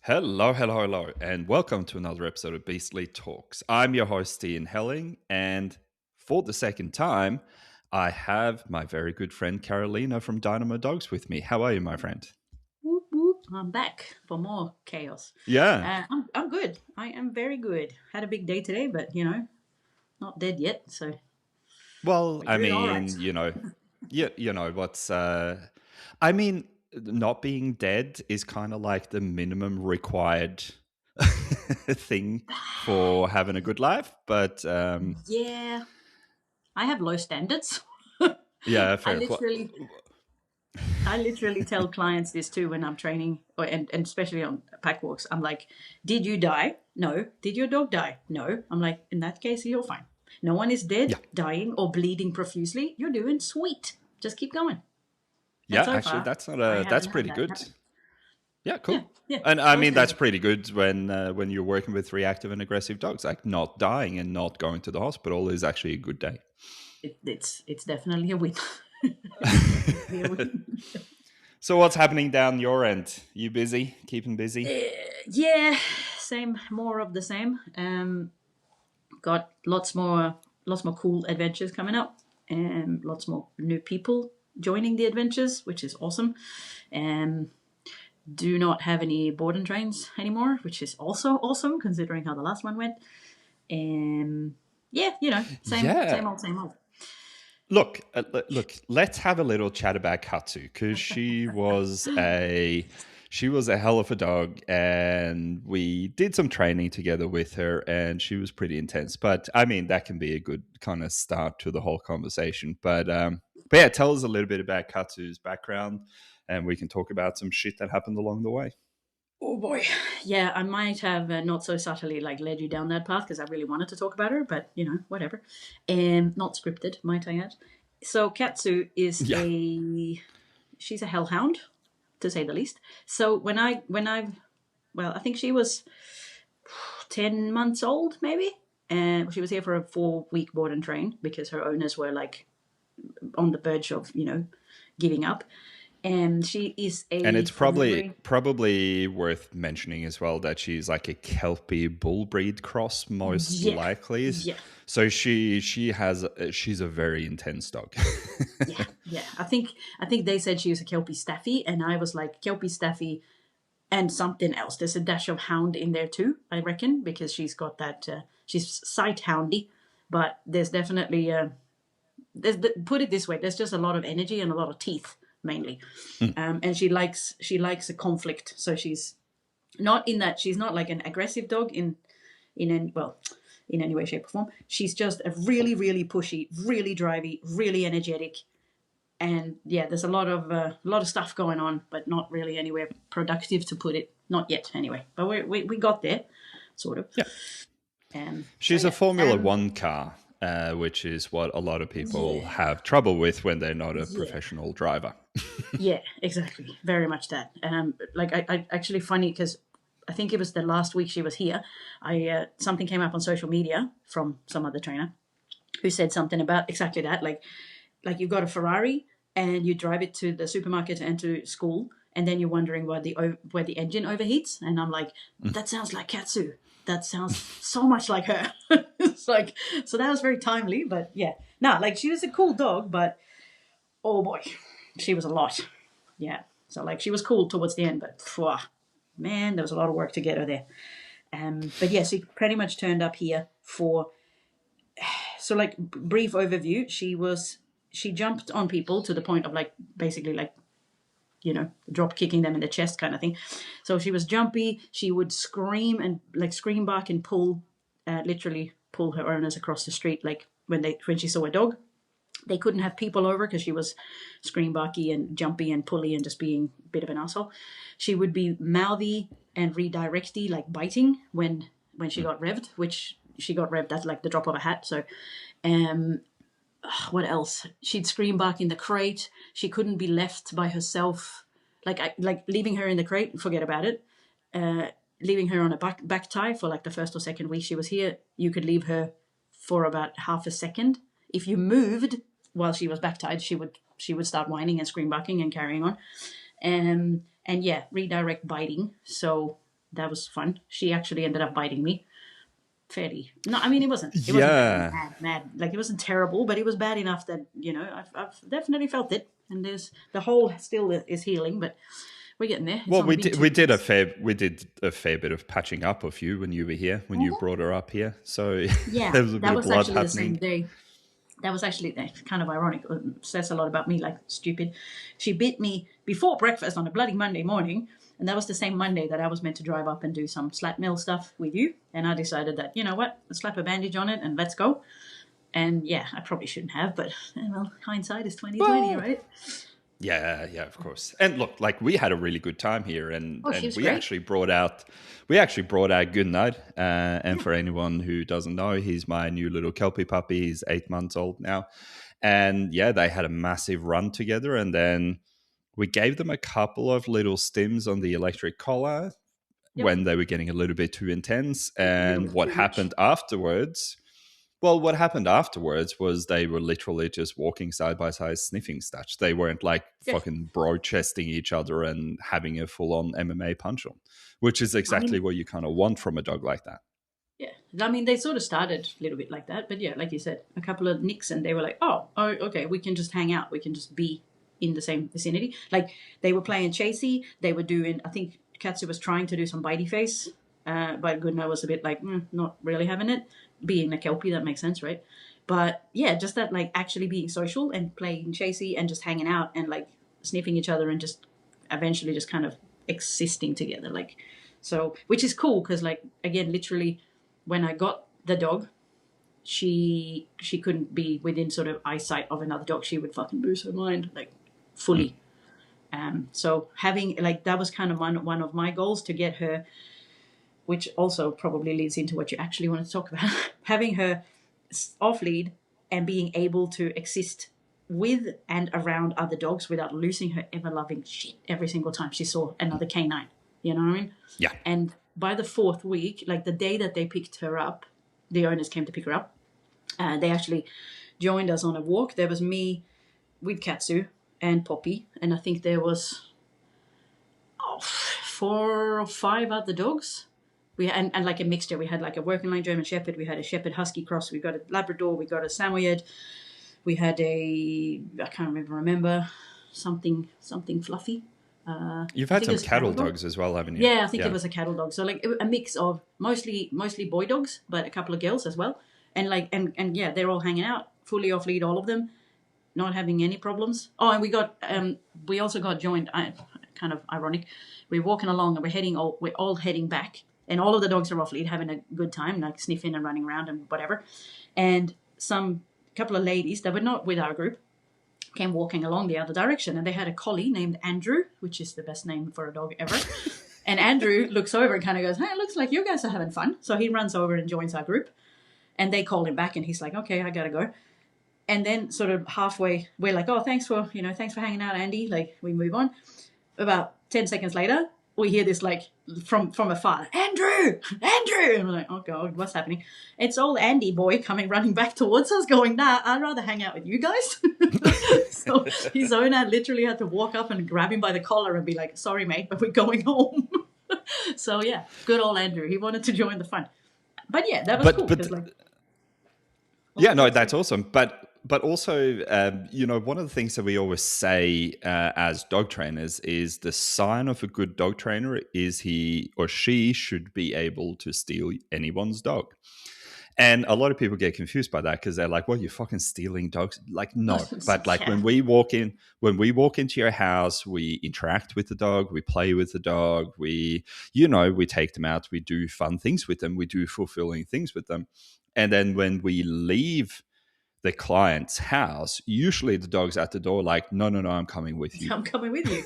Hello, and welcome to another episode of Beastly Talks. I'm your host, Ian Helling, and for the second time, I have my very good friend Carolina from Dynamodogs with me. How are you, my friend? Whoop, whoop. I'm back for more chaos. Yeah. I'm good. I am very good. Had a big day today, but not dead yet. So Well, we're I doing all mean, right. what's. Not being dead is kind of like the minimum required thing for having a good life, but Yeah, I have low standards. yeah, I fair. literally, I literally tell clients this too when I'm training, and especially on pack walks. I'm like, "Did you die? No. Did your dog die? No." I'm like, in that case, you're fine. No one is dead, Yeah. dying, or bleeding profusely. You're doing sweet. Just keep going. And Yeah, so actually, far, I that's haven't had pretty that good. happen. Yeah, Yeah, cool. yeah, And I low mean, that's standard. pretty good when you're working with reactive and aggressive dogs. Like not dying and not going to the hospital is actually a good day. It's definitely a win. It's definitely a win. So what's happening down your end? You busy? Keeping busy? Yeah, same, more of the same. Got lots more cool adventures coming up, and lots more new people joining the adventures, which is awesome. Um, do not have any Bodin trains anymore, which is also awesome considering how the last one went. Yeah, Yeah. same old. Look. Let's have a little chat about Katsu because she was a hell of a dog, and we did some training together with her, and she was pretty intense. But I mean, that can be a good kind of start to the whole conversation. But yeah, tell us a little bit about Katsu's background, and we can talk about some shit that happened along the way. Oh boy, yeah, I might have not so subtly like led you down that path because I really wanted to talk about her, but whatever. Not scripted, might I add. So Katsu is Yeah. she's a hellhound, to say the least. So I think she was 10 months old, maybe, and she was here for a 4-week board and train because her owners were like on the verge of giving up, and she is And a it's from memory. probably worth mentioning as well that she's like a Kelpie bull breed cross, most Yeah, likely. yeah. So she's a very intense dog. Yeah. I think they said she was a Kelpie Staffy, and I was like Kelpie Staffy and something else. There's a dash of hound in there too, I reckon, because she's got that. She's sight houndy, but there's definitely put it this way. There's just a lot of energy and a lot of teeth mainly, and she likes a conflict. So she's not in that. She's not like an aggressive dog in any way, shape, or form. She's just a really, really pushy, really drivey, really energetic, and yeah, there's a lot of stuff going on, but not really anywhere productive to put it. Not yet, anyway. But we got there, sort of. Yeah. So She's a yeah, Formula One car, which is what a lot of people yeah, have trouble with when they're not a yeah, professional driver. yeah, exactly. Very much that. Like I actually funny because I think it was the last week she was here. I something came up on social media from some other trainer who said something about exactly that. Like you've got a Ferrari and you drive it to the supermarket and to school, and then you're wondering where the engine overheats, and I'm like, that sounds like Katsu. That sounds so much like her. It's like, so that was very timely, but yeah, no, like she was a cool dog, but oh boy, she was a lot. Yeah, so like she was cool towards the end, but phew, man, there was a lot of work to get her there. But yeah, she pretty much turned up here for, so like brief overview. She jumped on people to the point of like basically like drop kicking them in the chest kind of thing. So she was jumpy. She would scream and like scream back and literally pull her owners across the street. Like when she saw a dog, they couldn't have people over because she was scream barky and jumpy and pully and just being a bit of an asshole. She would be mouthy and redirecty, like biting when she got revved, which she got revved at like the drop of a hat. So what else? She'd scream bark in the crate. She couldn't be left by herself. Like leaving her in the crate, forget about it. Leaving her on a back tie for like the first or second week she was here, you could leave her for about half a second. If you moved while she was back tied, she would start whining and scream barking and carrying on. And yeah, redirect biting. So that was fun. She actually ended up biting me fairly. No, I mean it wasn't like Yeah. mad. Like it wasn't terrible, but it was bad enough that I've definitely felt it. And there's the hole still is healing, but we're getting there. It's Well, only we been did two weeks. we did a fair bit of patching up of you when you were here, when you Mhm. brought her up here. So Yeah, there was a bit that of was blood actually the same happening. day. That was actually kind of ironic. It says a lot about me, like stupid. She bit me before breakfast on a bloody Monday morning, and that was the same Monday that I was meant to drive up and do some slat mill stuff with you. And I decided that, you know what, let's slap a bandage on it and let's go. And yeah, I probably shouldn't have, but well, hindsight is 2020, Well, right? yeah, of course. And look, like we had a really good time here, and Oh, she and was great. we actually brought out Good Night. And Yeah. for anyone who doesn't know, he's my new little Kelpie puppy. He's 8 months old now, and yeah, they had a massive run together, and then we gave them a couple of little stims on the electric collar Yep. when they were getting a little bit too intense. A little And bit too much. what happened afterwards was they were literally just walking side by side, sniffing stitch. They weren't like Yeah. fucking bro chesting each other and having a full on MMA punch on, which is I exactly mean, what you kind of want from a dog like that. yeah. I mean, they sort of started a little bit like that, but yeah, like you said, a couple of nicks, and they were like, "Oh, okay, we can just hang out. We can just be in the same vicinity." Like they were playing chasey. They were doing. I think Katsu was trying to do some bitey face, but Gunnar was a bit like, not really having it. Being a kelpie, that makes sense, right? But yeah, just that like actually being social and playing chasey and just hanging out and like sniffing each other and just eventually just kind of existing together, like so, which is cool because like again, literally when I got the dog, she couldn't be within sort of eyesight of another dog. She would fucking lose her mind, like fully. So having like that was kind of one of my goals to get her, which also probably leads into what you actually want to talk about, having her off lead and being able to exist with and around other dogs without losing her ever loving shit every single time she saw another canine. You know what I mean? Yeah. And by the fourth week, like the day that they picked her up, the owners came to pick her up. They actually joined us on a walk. There was me with Katsu and Poppy, and I think there was 4 or 5 other dogs. We and like a mixture. We had like a working line German Shepherd. We had a Shepherd Husky cross. We got a Labrador. We got a Samoyed. We had I can't remember something fluffy. You've I had think it some was a cattle cattle dog. dogs as well, haven't you? Yeah, I think it Yeah. was a cattle dog. So like a mix of mostly boy dogs, but a couple of girls as well. And like and yeah, they're all hanging out, fully off lead, all of them, not having any problems. Oh, and we also got joined. Kind of ironic. We're walking along and we're all heading back, and all of the dogs are off lead, having a good time, like sniffing and running around and whatever. And some couple of ladies that were not with our group came walking along the other direction, and they had a collie named Andrew, which is the best name for a dog ever. And Andrew looks over and kind of goes, "Hey, it looks like you guys are having fun." So he runs over and joins our group, and they call him back, and he's like, "Okay, I gotta go." And then sort of halfway, we're like, "Oh, thanks for hanging out, Andy." Like we move on. About 10 seconds later, we hear this like from afar, "Andrew, Andrew!" And we're like, "Oh god, what's happening?" It's old Andy boy coming running back towards us, going, "Nah, I'd rather hang out with you guys." So his owner literally had to walk up and grab him by the collar and be like, "Sorry, mate, but we're going home." So yeah, good old Andrew. He wanted to join the fun. But yeah, that was cool But because like, what Yeah, was no, that? that's Sorry. awesome. But also, one of the things that we always say as dog trainers is the sign of a good dog trainer is he or she should be able to steal anyone's dog. And a lot of people get confused by that because they're like, "Well, you're fucking stealing dogs." Like, no. But like Yeah. when we walk into your house, we interact with the dog, we play with the dog, we take them out, we do fun things with them, we do fulfilling things with them. And then when we leave the client's house, usually the dog's at the door like, no, no, no, I'm coming with you. I'm coming with you.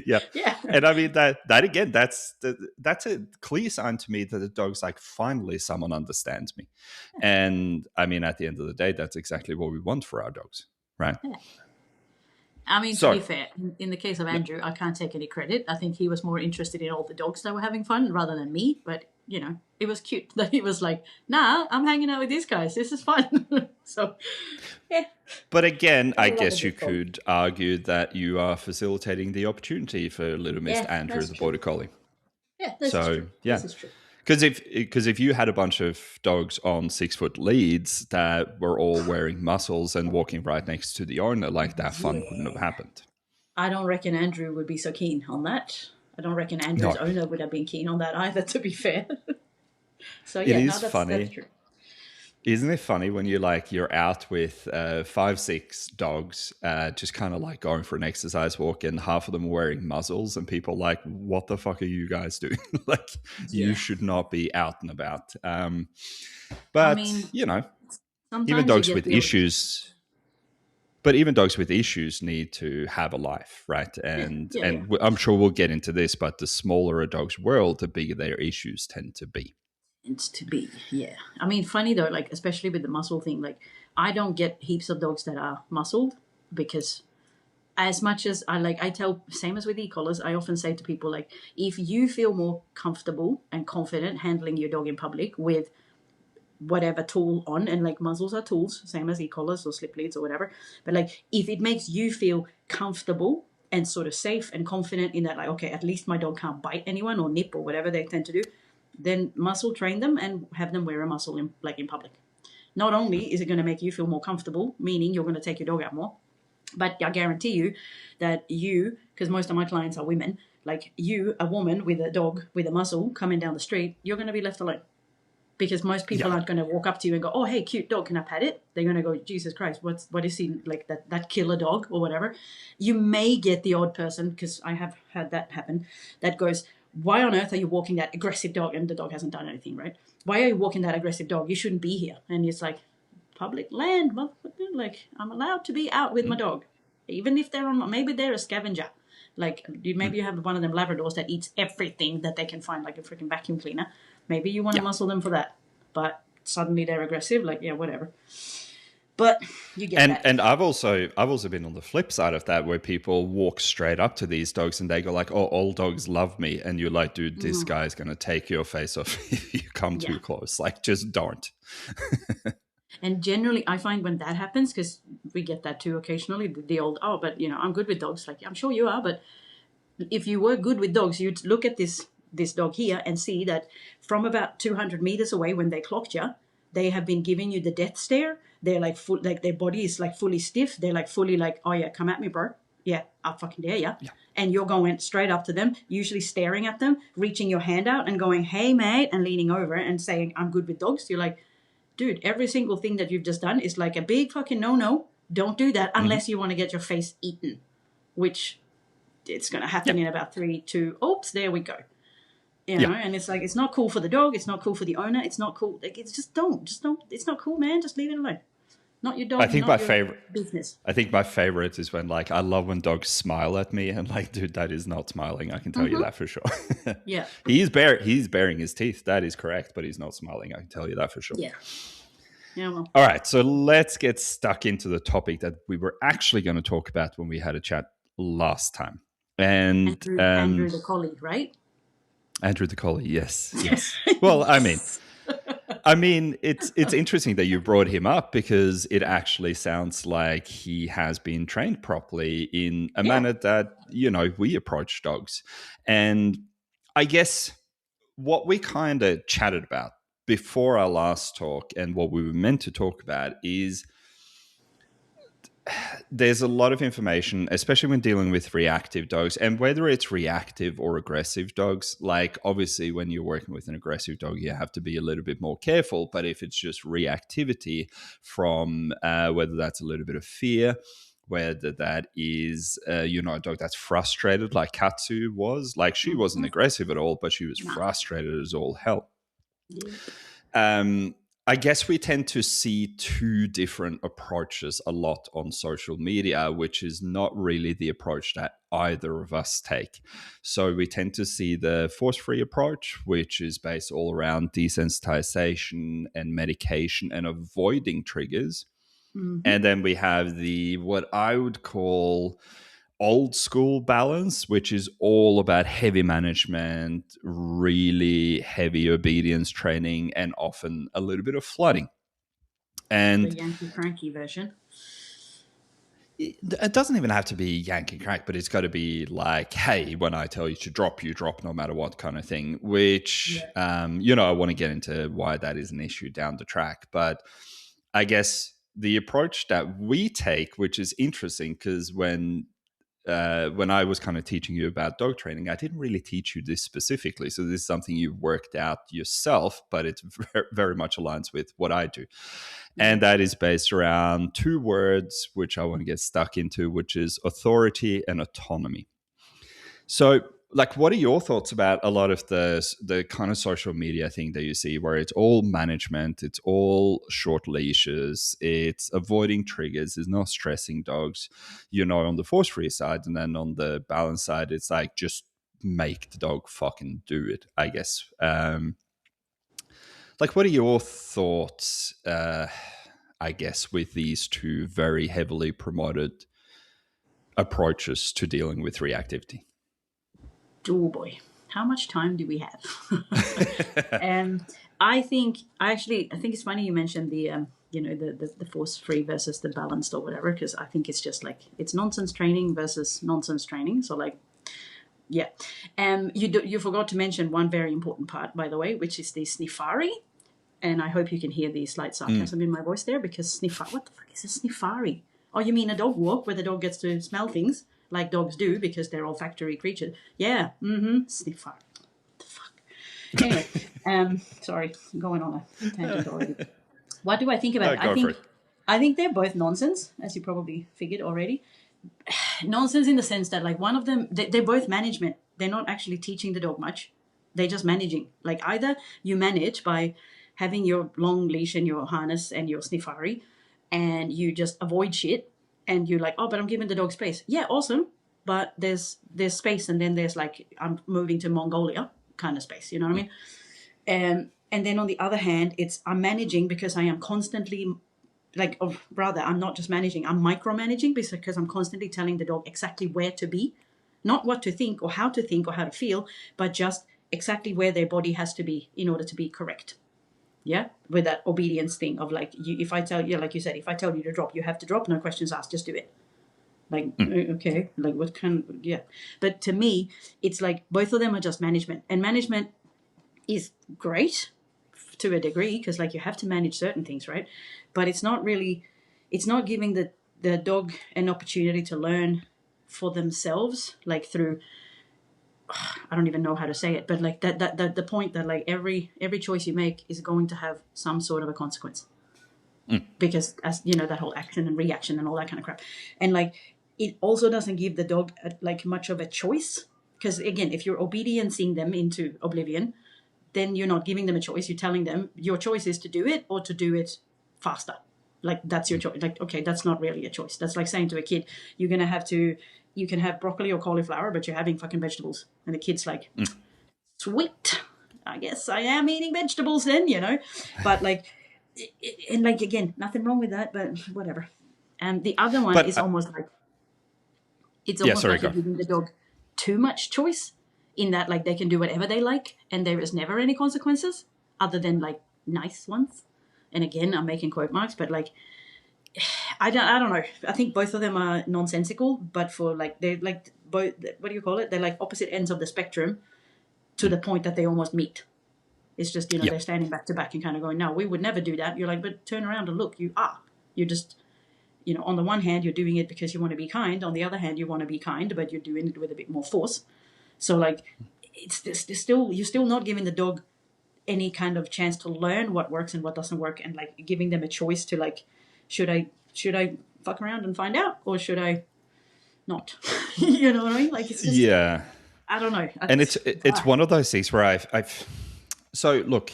Yeah. Yeah. And I mean, that again, that's a clear sign to me that the dog's like, finally, someone understands me. And I mean, at the end of the day, that's exactly what we want for our dogs, right? Yeah. I mean, to be So, fair, in the case of yeah. Andrew, I can't take any credit. I think he was more interested in all the dogs that were having fun rather than me. But, you know, it was cute that he was like, nah, I'm hanging out with these guys. This is fun. So, yeah. But again, I I love a guess you good dog. could argue that you are facilitating the opportunity for little Miss Yeah, Andrew, that's the true. border collie. Yeah, this is So true. yeah, This is true. because if you had a bunch of dogs on 6 foot leads that were all wearing muscles and walking right next to the owner, like that fun wouldn't have Yeah. happened. I don't reckon Andrew would be so keen on that. I don't reckon Andrew's No, owner would have been keen on that either, to be fair. So it yeah, no, is that's funny. true. Isn't it funny when you're out with 5, 6 dogs, just kind of like going for an exercise walk, and half of them are wearing muzzles, and people are like, "What the fuck are you guys doing? Like, you Yeah. should not be out and about." I But mean, even sometimes you dogs get with the odd. issues, but even dogs with issues need to have a life, right? Yeah, And yeah, yeah. I'm sure we'll get into this, but the smaller a dog's world, the bigger their issues tend to be. It's to be, yeah. I mean, funny though, like especially with the muscle thing, like I don't get heaps of dogs that are muscled because as much as I tell, same as with e-collars, I often say to people like, if you feel more comfortable and confident handling your dog in public with whatever tool on, and like muzzles are tools, same as e-collars or slip leads or whatever, but like if it makes you feel comfortable and sort of safe and confident in that, like, okay, at least my dog can't bite anyone or nip or whatever they tend to do, then muscle train them and have them wear a muzzle in public. Not only is it going to make you feel more comfortable, meaning you're going to take your dog out more, but I guarantee you that you, because most of my clients are women, like you, a woman with a dog with a muzzle coming down the street, you're going to be left alone. Because most people Yeah. aren't going to walk up to you and go, "Oh, hey, cute dog, can I pet it?" They're going to go, "Jesus Christ, what is he like, that killer dog or whatever?" You may get the odd person, because I have had that happen, that goes, "Why on earth are you walking that aggressive dog?" And the dog hasn't done anything, right? "Why are you walking that aggressive dog? You shouldn't be here." And it's like, public land, motherfucker. Like, I'm allowed to be out with my dog, even if they're on. Maybe they're a scavenger. Like, maybe you have one of them Labradors that eats everything that they can find, like a freaking vacuum cleaner. Maybe you want to Yeah. muscle them for that, but suddenly they're aggressive. Like, yeah, whatever. But you get And that. and I've also been on the flip side of that, where people walk straight up to these dogs and they go like, "Oh, all dogs love me," and you're like, "Dude, this guy's gonna take your face off if you come Yeah. too close. Like, just don't." And generally, I find when that happens, because we get that too occasionally, the old, "Oh, but I'm good with dogs." Like, I'm sure you are, but if you were good with dogs, you'd look at this dog here and see that from about 200 meters away, when they clocked you, they have been giving you the death stare. They're like full, like their body is like fully stiff. They're like fully like, "Oh yeah, come at me, bro. Yeah, I'll fucking dare ya." Yeah. And you're going straight up to them, usually staring at them, reaching your hand out and going, "Hey, mate," and leaning over and saying, "I'm good with dogs." You're like, dude, every single thing that you've just done is like a big fucking no. Don't do that Mm-hmm. unless you want to get your face eaten, which it's going to happen Yeah. in about 3, 2, oops, there we go. Yeah. And it's like, it's not cool for the dog, it's not cool for the owner, it's not cool. Like, it's just don't, it's not cool, man. Just leave it alone. Not your I dog, think not my your favorite business. I think my favorite is when, like, I love when dogs smile at me, and like, dude, that is not smiling. I can tell you that for sure. Yeah. He's baring his teeth. That is correct, but he's not smiling. I can tell you that for sure. Yeah. Yeah, well. All right, so let's get stuck into the topic that we were actually going to talk about when we had a chat last time. And Andrew the collie, right? Andrew the collie, yes, yes. Well, I mean, it's interesting that you brought him up, because it actually sounds like he has been trained properly in a Yeah. manner that, we approach dogs. And I guess what we kind of chatted about before our last talk, and what we were meant to talk about, is there's a lot of information, especially when dealing with reactive dogs, and whether it's reactive or aggressive dogs. Like, obviously, when you're working with an aggressive dog, you have to be a little bit more careful. But if it's just reactivity from whether that's a little bit of fear, whether that is, a dog that's frustrated, like Katsu was. Like, she wasn't aggressive at all, but she was Nah. frustrated as all hell. Yeah. Um, I guess we tend to see two different approaches a lot on social media, which is not really the approach that either of us take. So we tend to see the force free approach, which is based all around desensitization and medication and avoiding triggers. Mm-hmm. And then we have the what I would call old school balance, which is all about heavy management, really heavy obedience training, and often a little bit of flooding. The And Yankee Cranky version. it doesn't even have to be yanking crack, but it's got to be like, hey, when I tell you to drop, you drop no matter what kind of thing, which, Yeah. I want to get into why that is an issue down the track. But I guess the approach that we take, which is interesting because when I was kind of teaching you about dog training, I didn't really teach you this specifically. So this is something you've worked out yourself, but it very much aligns with what I do. Mm-hmm. And that is based around two words, which I want to get stuck into, which is authority and autonomy. So, like, what are your thoughts about a lot of the kind of social media thing that you see, where it's all management, it's all short leashes, it's avoiding triggers, it's not stressing dogs, on the force free side, and then on the balance side, it's like just make the dog fucking do it. I guess. Like, what are your thoughts? I guess with these two very heavily promoted approaches to dealing with reactivity. Oh boy, how much time do we have? um, I think it's funny you mentioned the force free versus the balanced or whatever, because I think it's just like it's nonsense training versus nonsense training. So like, yeah, you forgot to mention one very important part, by the way, which is the sniffari. And I hope you can hear the slight sarcasm in my voice there, because sniffari. What the fuck is a sniffari? Oh, you mean a dog walk where the dog gets to smell things like dogs do because they're olfactory creatures? Yeah, sniffari. What the fuck? Anyway, sorry, I'm going on a tangent already. What do I think about it? Go for it. I think they're both nonsense, as you probably figured already. Nonsense in the sense that like one of them, they're both management. They're not actually teaching the dog much. They're just managing. Like either you manage by having your long leash and your harness and your sniffari, and you just avoid shit, and you're like, oh, but I'm giving the dog space. Yeah, awesome. But there's space, and then there's like I'm moving to Mongolia kind of space. You know what I mean? And then on the other hand, it's I'm managing because I am constantly like, or rather, I'm not just managing, I'm micromanaging because I'm constantly telling the dog exactly where to be, not what to think or how to feel, but just exactly where their body has to be in order to be correct. Yeah, with that obedience thing of like, if I tell you, like you said, if I tell you to drop, you have to drop, no questions asked, just do it. Like, okay, like what kind of, yeah. But to me, it's like both of them are just management, and management is great to a degree because like you have to manage certain things, right? But it's not really, it's not giving the dog an opportunity to learn for themselves, like through, I don't even know how to say it, but like that the point that like every choice you make is going to have some sort of a consequence, because as you know, that whole action and reaction and all that kind of crap. And like it also doesn't give the dog like much of a choice, because again, if you're obediencing them into oblivion, then you're not giving them a choice. You're telling them your choice is to do it or to do it faster. Like that's your choice. Like, okay, that's not really a choice. That's like saying to a kid, you're going to have to, you can have broccoli or cauliflower, but you're having fucking vegetables. And the kid's like, sweet, I guess I am eating vegetables then, you know? But like, and like, again, nothing wrong with that, but whatever. And the other one But is almost like, it's yeah, almost sorry, like you're go. giving the dog too much choice, in that like they can do whatever they like and there is never any consequences other than like nice ones. And again, I'm making quote marks, but like I don't know. I think both of them are nonsensical, but for like they're like both, what do you call it? They're like opposite ends of the spectrum to the point that they almost meet. It's just, you know, Yeah. they're standing back to back and kind of going, no, we would never do that. You're like, but turn around and look, you are. You're just, you know, on the one hand, you're doing it because you want to be kind. On the other hand, you want to be kind, but you're doing it with a bit more force. So like, it's still, you're still not giving the dog any kind of chance to learn what works and what doesn't work, and like giving them a choice to like, should I fuck around and find out, or should I not? You know what I mean? Like it's just, Yeah. I don't know. And it's one of those things where I've so look,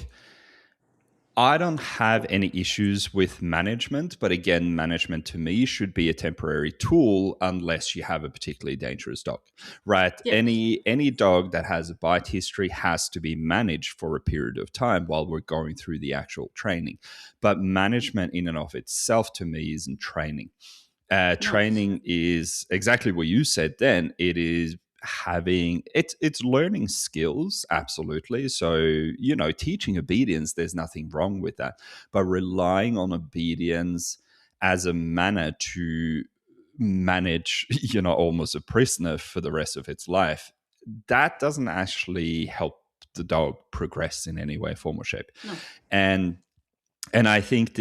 I don't have any issues with management, but again, management to me should be a temporary tool unless you have a particularly dangerous dog, right? Yeah. Any dog that has a bite history has to be managed for a period of time while we're going through the actual training. But management in and of itself to me isn't training. No. Training is exactly what you said then. It is having it's learning skills, absolutely. So, teaching obedience, there's nothing wrong with that, but relying on obedience as a manner to manage almost a prisoner for the rest of its life, that doesn't actually help the dog progress in any way, form, or shape. No. And I think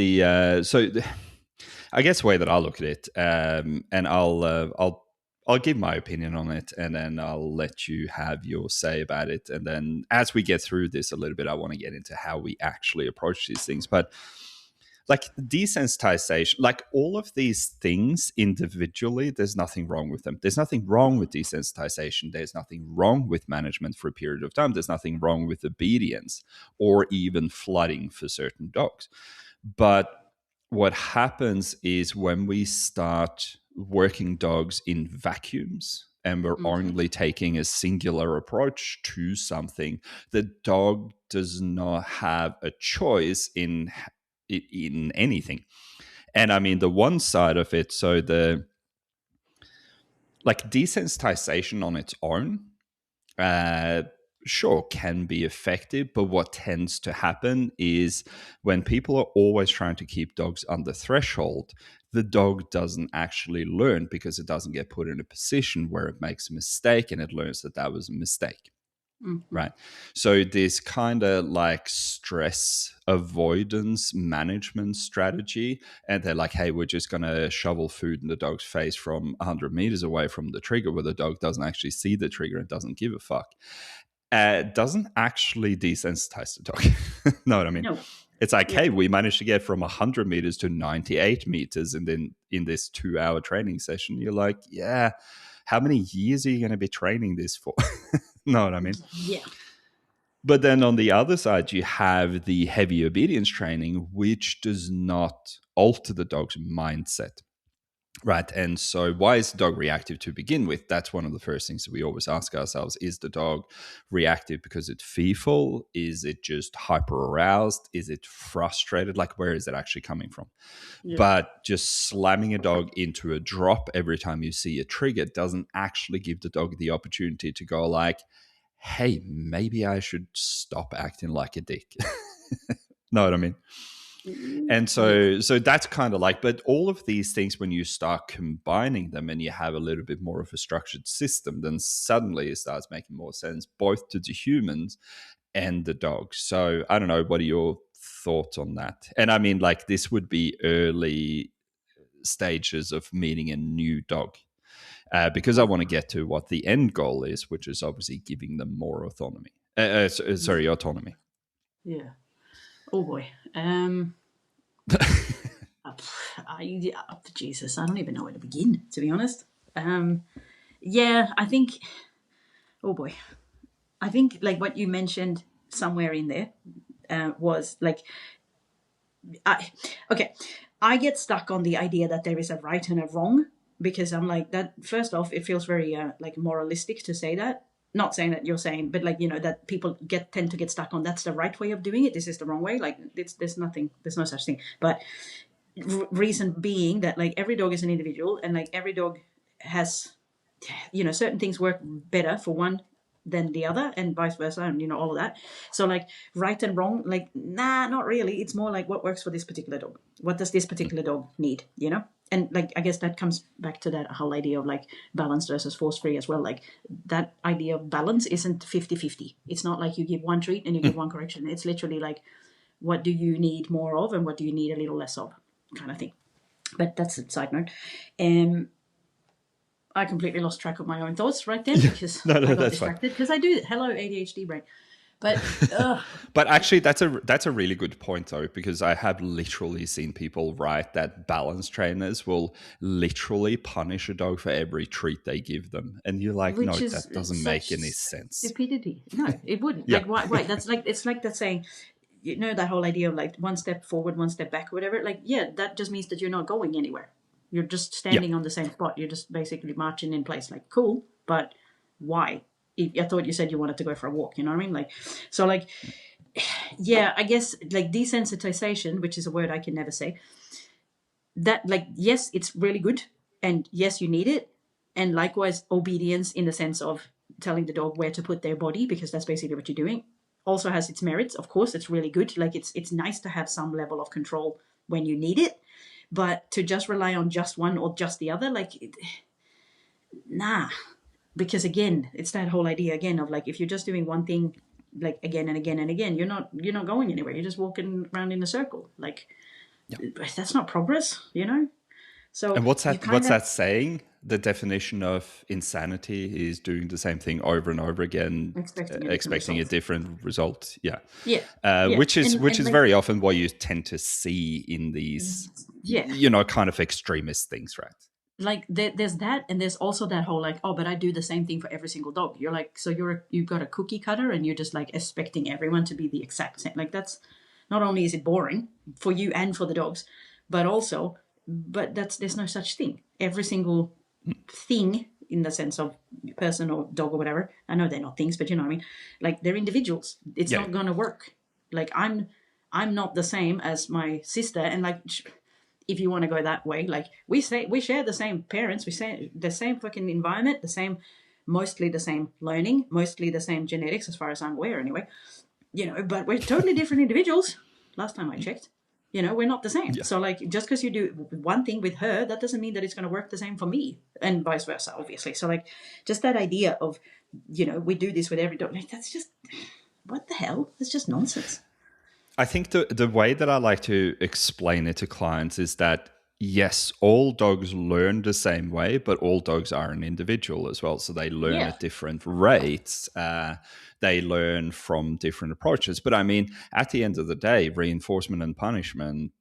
I guess the way that I look at it, and I'll give my opinion on it, and then I'll let you have your say about it. And then as we get through this a little bit, I want to get into how we actually approach these things. But like desensitization, like all of these things individually, there's nothing wrong with them. There's nothing wrong with desensitization. There's nothing wrong with management for a period of time. There's nothing wrong with obedience or even flooding for certain dogs. But what happens is when we start working dogs in vacuums and we're only taking a singular approach to something, the dog does not have a choice in anything. And I mean, the one side of it, so the like desensitization on its own, uh, sure, can be effective, but what tends to happen is when people are always trying to keep dogs under threshold, the dog doesn't actually learn because it doesn't get put in a position where it makes a mistake and it learns that that was a mistake. Right. So this kind of like stress avoidance management strategy. And they're like, hey, we're just going to shovel food in the dog's face from 100 meters away from the trigger where the dog doesn't actually see the trigger and doesn't give a fuck. Doesn't actually desensitize the dog. Know what I mean? No. It's like, Yeah. hey, we managed to get from 100 meters to 98 meters. And then in this 2-hour training session, you're like, yeah, how many years are you going to be training this for? Know what I mean? Yeah. But then on the other side, you have the heavy obedience training, which does not alter the dog's mindset. Right. And so, why is the dog reactive to begin with? That's one of the first things that we always ask ourselves. Is the dog reactive because it's fearful? Is it just hyper aroused? Is it frustrated? Like, where is it actually coming from? Yeah. But just slamming a dog into a drop every time you see a trigger doesn't actually give the dog the opportunity to go, like, hey, maybe I should stop acting like a dick. Know what I mean? And Yeah. so that's kind of like, but all of these things, when you start combining them and you have a little bit more of a structured system, then suddenly it starts making more sense, both to the humans and the dogs. So I don't know, what are your thoughts on that? And I mean, like, this would be early stages of meeting a new dog. Because I want to get to what the end goal is, which is obviously giving them more autonomy. Autonomy. Yeah. Oh boy. Jesus, I don't even know where to begin, to be honest. Yeah, I think. Oh boy, I think like what you mentioned somewhere in there was like, okay, I get stuck on the idea that there is a right and a wrong because I'm like that. First off, it feels very like moralistic to say that. Not saying that you're saying, but like that people tend to get stuck on that's the right way of doing it. This is the wrong way. Like there's nothing, there's no such thing. But reason being that like every dog is an individual and like every dog has certain things work better for one than the other and vice versa and all of that. So like right and wrong, like nah, not really. It's more like what works for this particular dog. What does this particular dog need, and like I guess that comes back to that whole idea of like balance versus force free as well. Like that idea of balance isn't 50-50. It's not like you give one treat and you give one correction. It's literally like what do you need more of and what do you need a little less of, kind of thing. But that's a side note. I completely lost track of my own thoughts right then because No, I got that's fine. distracted because I do. Hello, ADHD brain. But But actually, that's a really good point though, because I have literally seen people write that balance trainers will literally punish a dog for every treat they give them, and you're like, no, which is that doesn't such make any sense. stupidity. No, it wouldn't. Yeah, Like why? That's like it's like that saying. you know, that whole idea of like one step forward, one step back, or whatever. Like, yeah, that just means that you're not going anywhere. You're just Yeah. standing on the same spot. You're just basically marching in place. Like, cool, but why? I thought you said you wanted to go for a walk. You know what I mean? Like, so like, yeah, I guess like desensitization, which is a word I can never say. That like, yes, it's really good, and yes, you need it, and likewise obedience in the sense of telling the dog where to put their body, because that's basically what you're doing, also has its merits. Of course, it's really good. Like it's nice to have some level of control when you need it, but to just rely on just one or just the other, like nah. Because again, it's that whole idea again of like, if you're just doing one thing like again and again and again, you're not going anywhere. You're just walking around in a circle. Like, Yeah. that's not progress, you know. So And what's you that? kind What's of, that saying? The definition of insanity is doing the same thing over and over again, expecting a different expecting a result. different result. Yeah, Yeah, yeah, which and is like, very often what you tend to see in these, yeah, kind of extremist things, right? like there's that, and there's also that whole like, oh, but I do the same thing for every single dog. You're like, so you've got a cookie cutter, and you're just like expecting everyone to be the exact same. Like, that's not only is it boring for you and for the dogs, but also, but there's no such thing. Every single thing in the sense of person or dog or whatever. I know they're not things, but you know what I mean. Like, they're individuals. It's Yeah, not gonna work. Like, I'm not the same as my sister, and like, if you want to go that way, like, we share the same parents, we share the same fucking environment, the same, mostly the same learning, mostly the same genetics, as far as I'm aware, anyway. You know, but we're totally different individuals. Last time I checked, you know, we're not the same. yeah. So like, just because you do one thing with her, that doesn't mean that it's going to work the same for me, and vice versa, obviously. So like, just that idea of, you know, we do this with every dog, like, that's just, what the hell? It's just nonsense. I think the way that I like to explain it to clients is that yes, all dogs learn the same way, but all dogs are an individual as well. So they learn Yeah. at different rates. They learn from different approaches. But I mean, at the end of the day, reinforcement and punishment,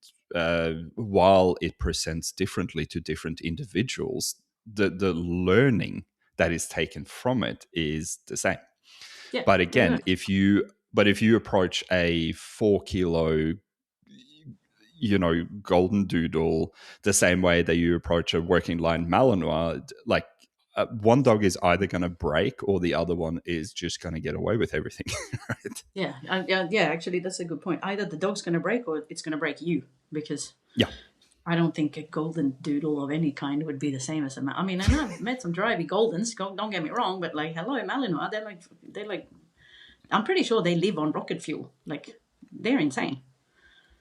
while it presents differently to different individuals, the learning that is taken from it is the same. Yeah, But again, exactly. if you approach a 4 kilo, golden doodle the same way that you approach a working line Malinois, like one dog is either going to break or the other one is just going to get away with everything. Right? Yeah, yeah. Actually, that's a good point. Either the dog's going to break, or it's going to break you, because Yeah. I don't think a golden doodle of any kind would be the same as a. I mean, and I've met some drivey goldens. Don't get me wrong, but like, hello, Malinois, they're like, I'm pretty sure they live on rocket fuel. Like, they're insane.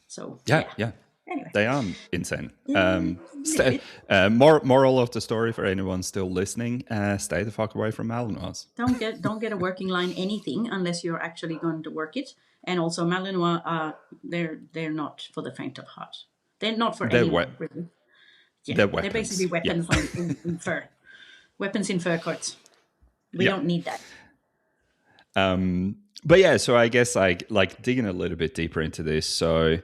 So Yeah. yeah. Yeah. Anyway, They are insane. a little bit. Moral of the story for anyone still listening: stay the fuck away from Malinois. Don't get a working line anything unless you're actually going to work it. And also, Malinois, they're not for the faint of heart. They're not for They're anyone, really. Yeah, they're they're basically weapons. Yeah. weapons in fur. Weapons in fur coats. We Yeah. don't need that. But yeah, so I guess like digging a little bit deeper into this. So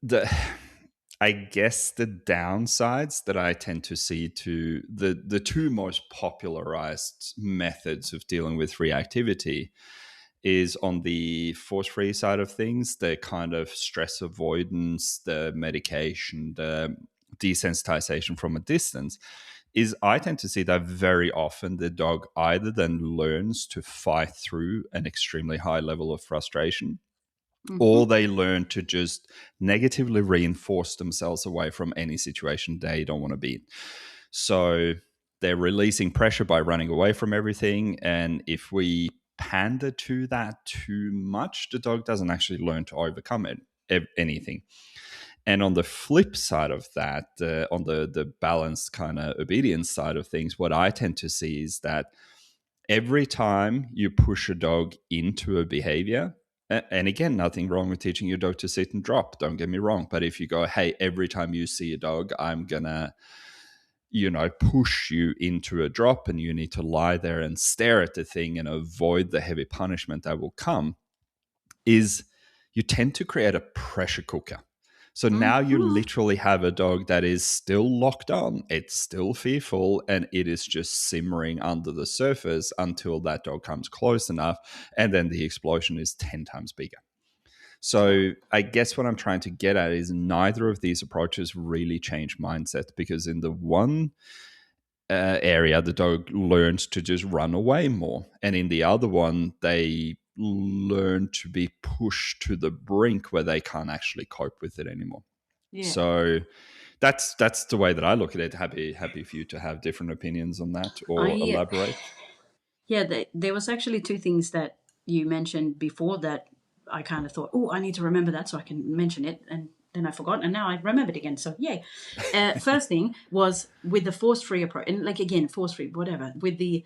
the I guess the downsides that I tend to see to the two most popularized methods of dealing with reactivity is on the force free side of things, the kind of stress avoidance, the medication, the desensitization from a distance. Is I tend to see that very often the dog either then learns to fight through an extremely high level of frustration, Hmm. or they learn to just negatively reinforce themselves away from any situation they don't want to be in. So they're releasing pressure by running away from everything. And if we pander to that too much, the dog doesn't actually learn to overcome anything. And on the flip side of that, on the balanced kind of obedience side of things, what I tend to see is that every time you push a dog into a behavior, and again, nothing wrong with teaching your dog to sit and drop, don't get me wrong. But if you go, hey, every time you see a dog, I'm going to, push you into a drop and you need to lie there and stare at the thing and avoid the heavy punishment that will come, is you tend to create a pressure cooker. So now you Hmm. literally have a dog that is still locked on, it's still fearful, and it is just simmering under the surface until that dog comes close enough, and then the explosion is 10 times bigger. So I guess what I'm trying to get at is neither of these approaches really change mindset, because in the one area, the dog learned to just run away more, and in the other one, they learn to be pushed to the brink where they can't actually cope with it anymore. Yeah. So that's the way that I look at it. Happy for you to have different opinions on that or I elaborate. Yeah, there was actually two things that you mentioned before that I kind of thought, oh, I need to remember that so I can mention it, and then I forgot, and now I remembered again. So yay! First thing was with the force-free approach, and like again, force-free, whatever, with the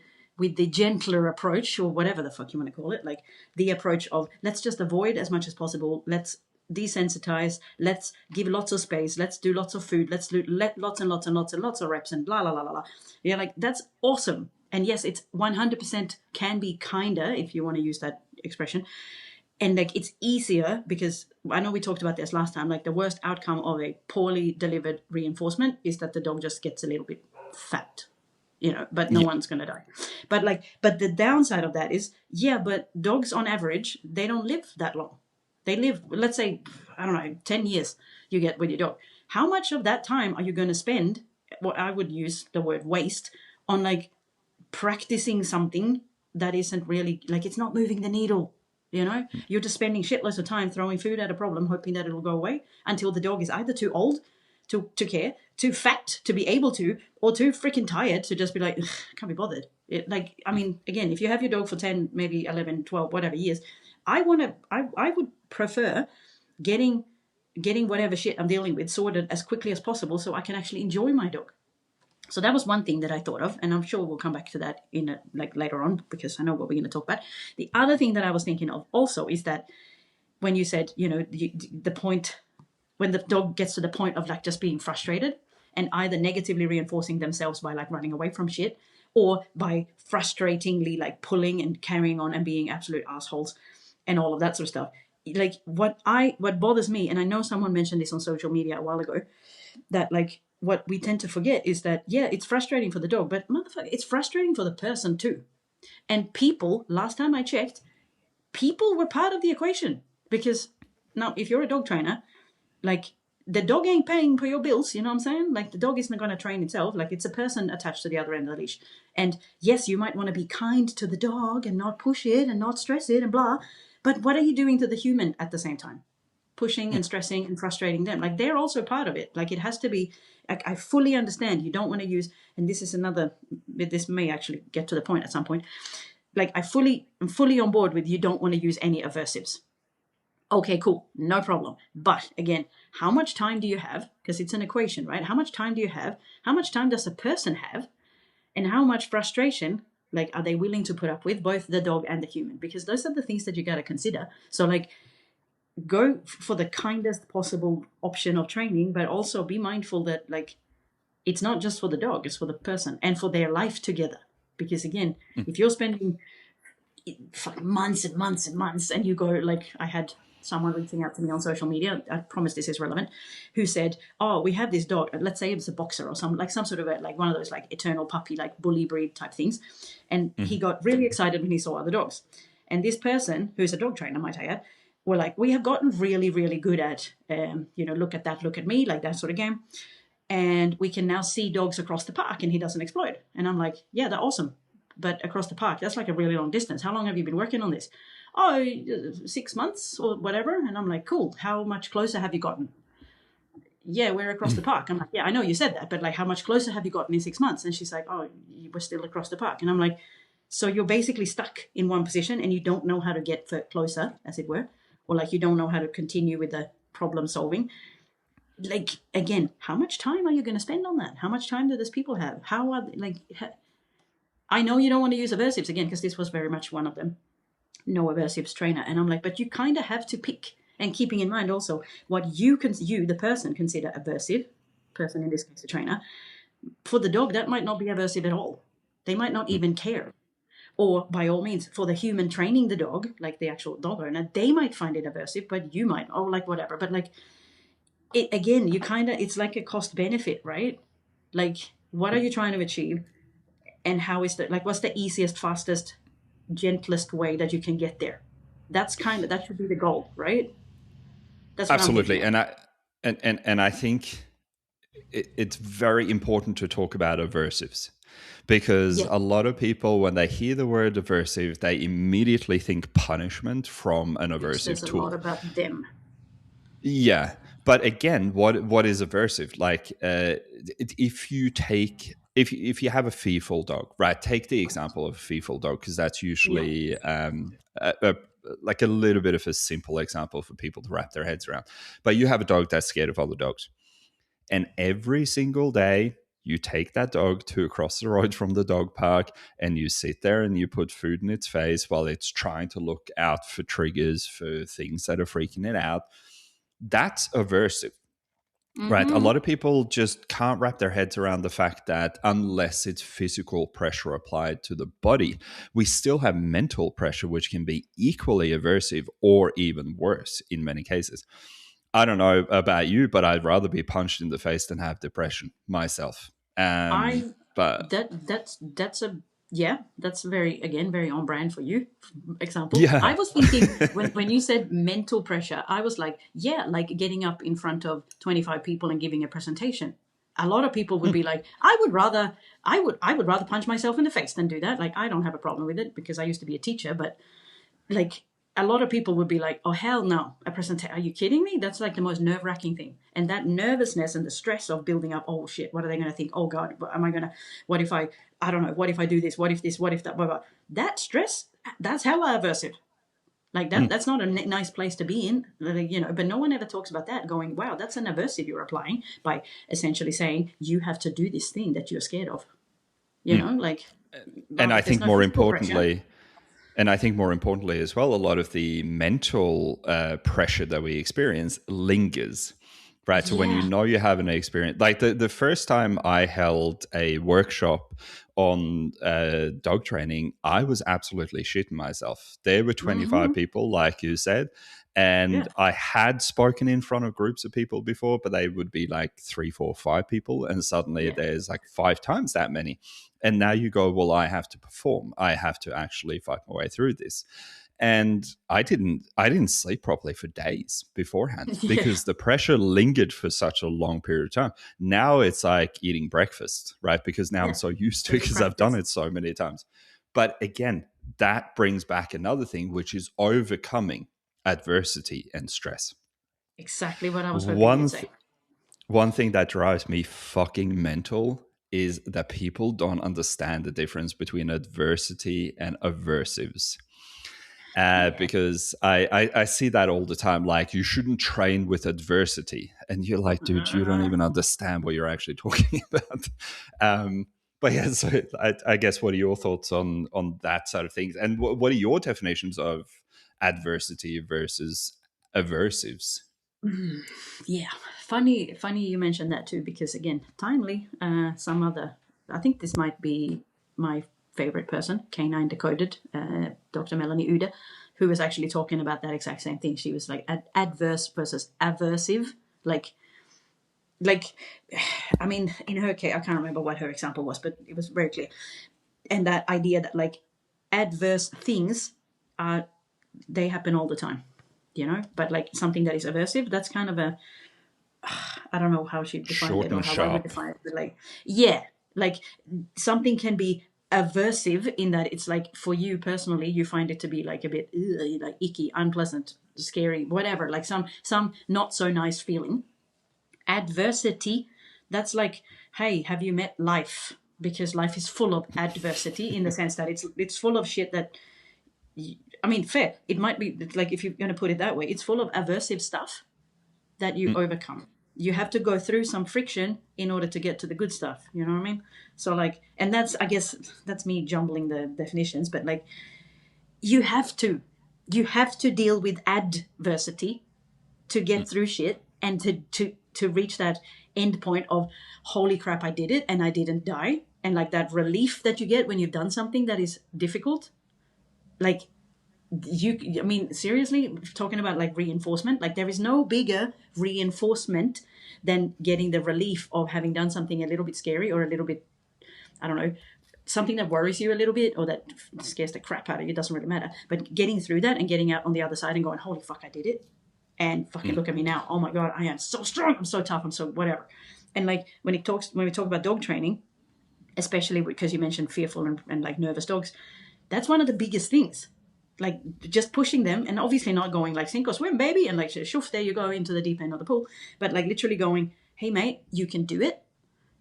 gentler approach or whatever the fuck you want to call it, like the approach of let's just avoid as much as possible. Let's desensitize. Let's give lots of space. Let's do lots of food. Let lots and lots and lots and lots of reps and blah blah blah blah. Yeah, like that's awesome. And yes, it's 100% can be kinder if you want to use that expression. And like it's easier because I know we talked about this last time. Like the worst outcome of a poorly delivered reinforcement is that the dog just gets a little bit fat, but no Yeah. one's gonna die. But the downside of that is, yeah, but dogs on average, they don't live that long. They live, let's say, I don't know, 10 years you get with your dog. How much of that time are you going to spend, what I would use the word waste, on like practicing something that isn't really, like, it's not moving the needle? You're just spending shitloads of time throwing food at a problem, hoping that it'll go away until the dog is either too old to care, too fat to be able to, or too freaking tired to just be like, can't be bothered. I mean, again, if you have your dog for 10, maybe 11, 12, whatever years, I would prefer getting whatever shit I'm dealing with sorted as quickly as possible so I can actually enjoy my dog. So that was one thing that I thought of, and I'm sure we'll come back to that like later on because I know what we're going to talk about. The other thing that I was thinking of also is that when you said, the point when the dog gets to the point of like just being frustrated and either negatively reinforcing themselves by like running away from shit or by frustratingly like pulling and carrying on and being absolute assholes and all of that sort of stuff. Like what bothers me, and I know someone mentioned this on social media a while ago, that like what we tend to forget is that, yeah, it's frustrating for the dog, but motherfucker, it's frustrating for the person too. And people, last time I checked, people were part of the equation. Because now, if you're a dog trainer, like the dog ain't paying for your bills, you know what I'm saying? Like the dog isn't going to train itself. Like it's a person attached to the other end of the leash. And yes, you might want to be kind to the dog and not push it and not stress it and blah. But what are you doing to the human at the same time? Pushing and stressing and frustrating them. Like they're also part of it. Like it has to be, like, I fully understand you don't want to use, and this is another, this may actually get to the point at some point. Like I'm fully on board with you don't want to use any aversives. Okay, cool, no problem. But again, how much time do you have? Because it's an equation, right? How much time do you have? How much time does a person have? And how much frustration, like, are they willing to put up with, both the dog and the human? Because those are the things that you got to consider. So, like, go for the kindest possible option of training, but also be mindful that, like, it's not just for the dog, it's for the person and for their life together. Because again, if you're spending months and months and months and you go, like, I had someone reaching out to me on social media, I promise this is relevant, who said, oh, we have this dog, let's say it's a boxer or some sort of a, like one of those like eternal puppy, like bully breed type things. And he got really excited when he saw other dogs. And this person, who's a dog trainer, might I add, were like, we have gotten really, really good at, look at that, look at me, like that sort of game. And we can now see dogs across the park and he doesn't explode. And I'm like, yeah, they're awesome. But across the park, that's like a really long distance. How long have you been working on this? Oh, 6 months or whatever. And I'm like, cool. How much closer have you gotten? Yeah, we're across the park. I'm like, yeah, I know you said that, but like, how much closer have you gotten in 6 months? And she's like, oh, we're still across the park. And I'm like, so you're basically stuck in one position and you don't know how to get closer, as it were, or like you don't know how to continue with the problem solving. Like, again, how much time are you going to spend on that? How much time do those people have? How are they, like, I know you don't want to use aversives again, because this was very much one of them. No aversives trainer. And I'm like, but you kind of have to pick, and keeping in mind also what you, the person, consider aversive, person in this case, the trainer. For the dog, that might not be aversive at all. They might not even care. Or by all means, for the human training the dog, like the actual dog owner, they might find it aversive, but you might, or like whatever. But like, it again, you kind of, it's like a cost benefit, right? Like, what are you trying to achieve? And how is that, like, what's the easiest, fastest, gentlest way that you can get there? That should be the goal, right? That's what I'm getting Absolutely. at. And I think it's very important to talk about aversives, because Yeah, a lot of people, when they hear the word aversive, they immediately think punishment from an which says aversive a lot tool. about them. Yeah, but again, what is aversive? Like, if you take if you have a fearful dog, right? Take the example of a fearful dog, because that's Yeah. usually like a little bit of a simple example for people to wrap their heads around. But you have a dog that's scared of other dogs, and every single day you take that dog to across the road from the dog park, and you sit there and you put food in its face while it's trying to look out for triggers, for things that are freaking it out. That's aversive, right? A Mm-hmm. lot of people just can't wrap their heads around the fact that unless it's physical pressure applied to the body, we still have mental pressure, which can be equally aversive or even worse in many cases. I don't know about you, but I'd rather be punched in the face than have depression myself. I But that's a yeah, that's very, again, very on brand for you. Example. I yeah. was thinking when you said mental pressure, I was like, yeah, like getting up in front of 25 people and giving a presentation. A lot of people would be like, I would rather punch myself in the face than do that. Like, I don't have a problem with it because I used to be a teacher, but like, a lot of people would be like, oh hell no, a presentation, are you kidding me? That's like the most nerve-wracking thing. And that nervousness and the stress of building up, oh shit, what are they going to think? Oh god, what am I going to, what if I don't know, what if I do this, what if this, what if that, blah, blah. That stress, that's hella aversive. Like, that's not a nice place to be in, but no one ever talks about that, going, wow, that's an aversive you're applying by essentially saying you have to do this thing that you're scared of, like, and well, I if there's think no more physical pressure. importantly, And I think more importantly as well, a lot of the mental pressure that we experience lingers, right? So when you Yeah. know you have an experience, like the first time I held a workshop on dog training, I was absolutely shitting myself. There were 25 Mm-hmm. people, like you said, Yeah. and I had spoken in front of groups of people before, but they would be like three, four, five people, and suddenly Yeah. there's like five times that many. And now you go, well, I have to perform. I have to actually fight my way through this. And I didn't sleep properly for days beforehand Yeah. because the pressure lingered for such a long period of time. Now it's like eating breakfast, right? Because now I'm Yeah. so used to it Daily because I've done practice. it so many times. But again, that brings back another thing, which is overcoming adversity and stress. Exactly what I was hoping One you'd th- say. one thing that drives me fucking mental is that people don't understand the difference between adversity and aversives. Yeah. Because I see that all the time. Like, you shouldn't train with adversity. And you're like, dude, you don't Uh, even understand what you're actually talking about. But yeah, so I guess, what are your thoughts on that side of things? And what are your definitions of adversity versus aversives? yeah. Funny you mentioned that too, because again, timely. Some other. I think this might be my favorite person, Canine Decoded, Dr. Melanie Ude, who was actually talking about that exact same thing. She was like adverse versus aversive, like like I mean, in her case, I can't remember what her example was, but it was very clear. And that idea that like adverse things are, they happen all the time, but like something that is aversive, that's kind of a, I don't know how she defined Short it or and how I would sharp. define it, but like, yeah, like something can be aversive in that it's like, for you personally, you find it to be like a bit like icky, unpleasant, scary, whatever, like some not so nice feeling. Adversity, that's like, hey, have you met life? Because life is full of adversity in the sense that it's full of shit that, I mean, fair. It might be like, if you're going to put it that way, it's full of aversive stuff that you overcome. You have to go through some friction in order to get to the good stuff. You know what I mean? So like, and that's, I guess, that's me jumbling the definitions, but like, you have to, deal with adversity to get through shit and to reach that end point of, holy crap, I did it and I didn't die, and like that relief that you get when you've done something that is difficult, like, I mean, seriously, talking about like reinforcement, like there is no bigger reinforcement than getting the relief of having done something a little bit scary or a little bit, I don't know, something that worries you a little bit or that scares the crap out of you. It doesn't really matter, but getting through that and getting out on the other side and going, holy fuck, I did it, And fucking look at me now. Oh my God, I am so strong. I'm so tough. I'm so whatever. And like when we talk about dog training, especially because you mentioned fearful and like nervous dogs, that's one of the biggest things. Like just pushing them, and obviously not going like sink or swim, baby, and like shoof, there you go into the deep end of the pool. But like literally going, hey mate, you can do it.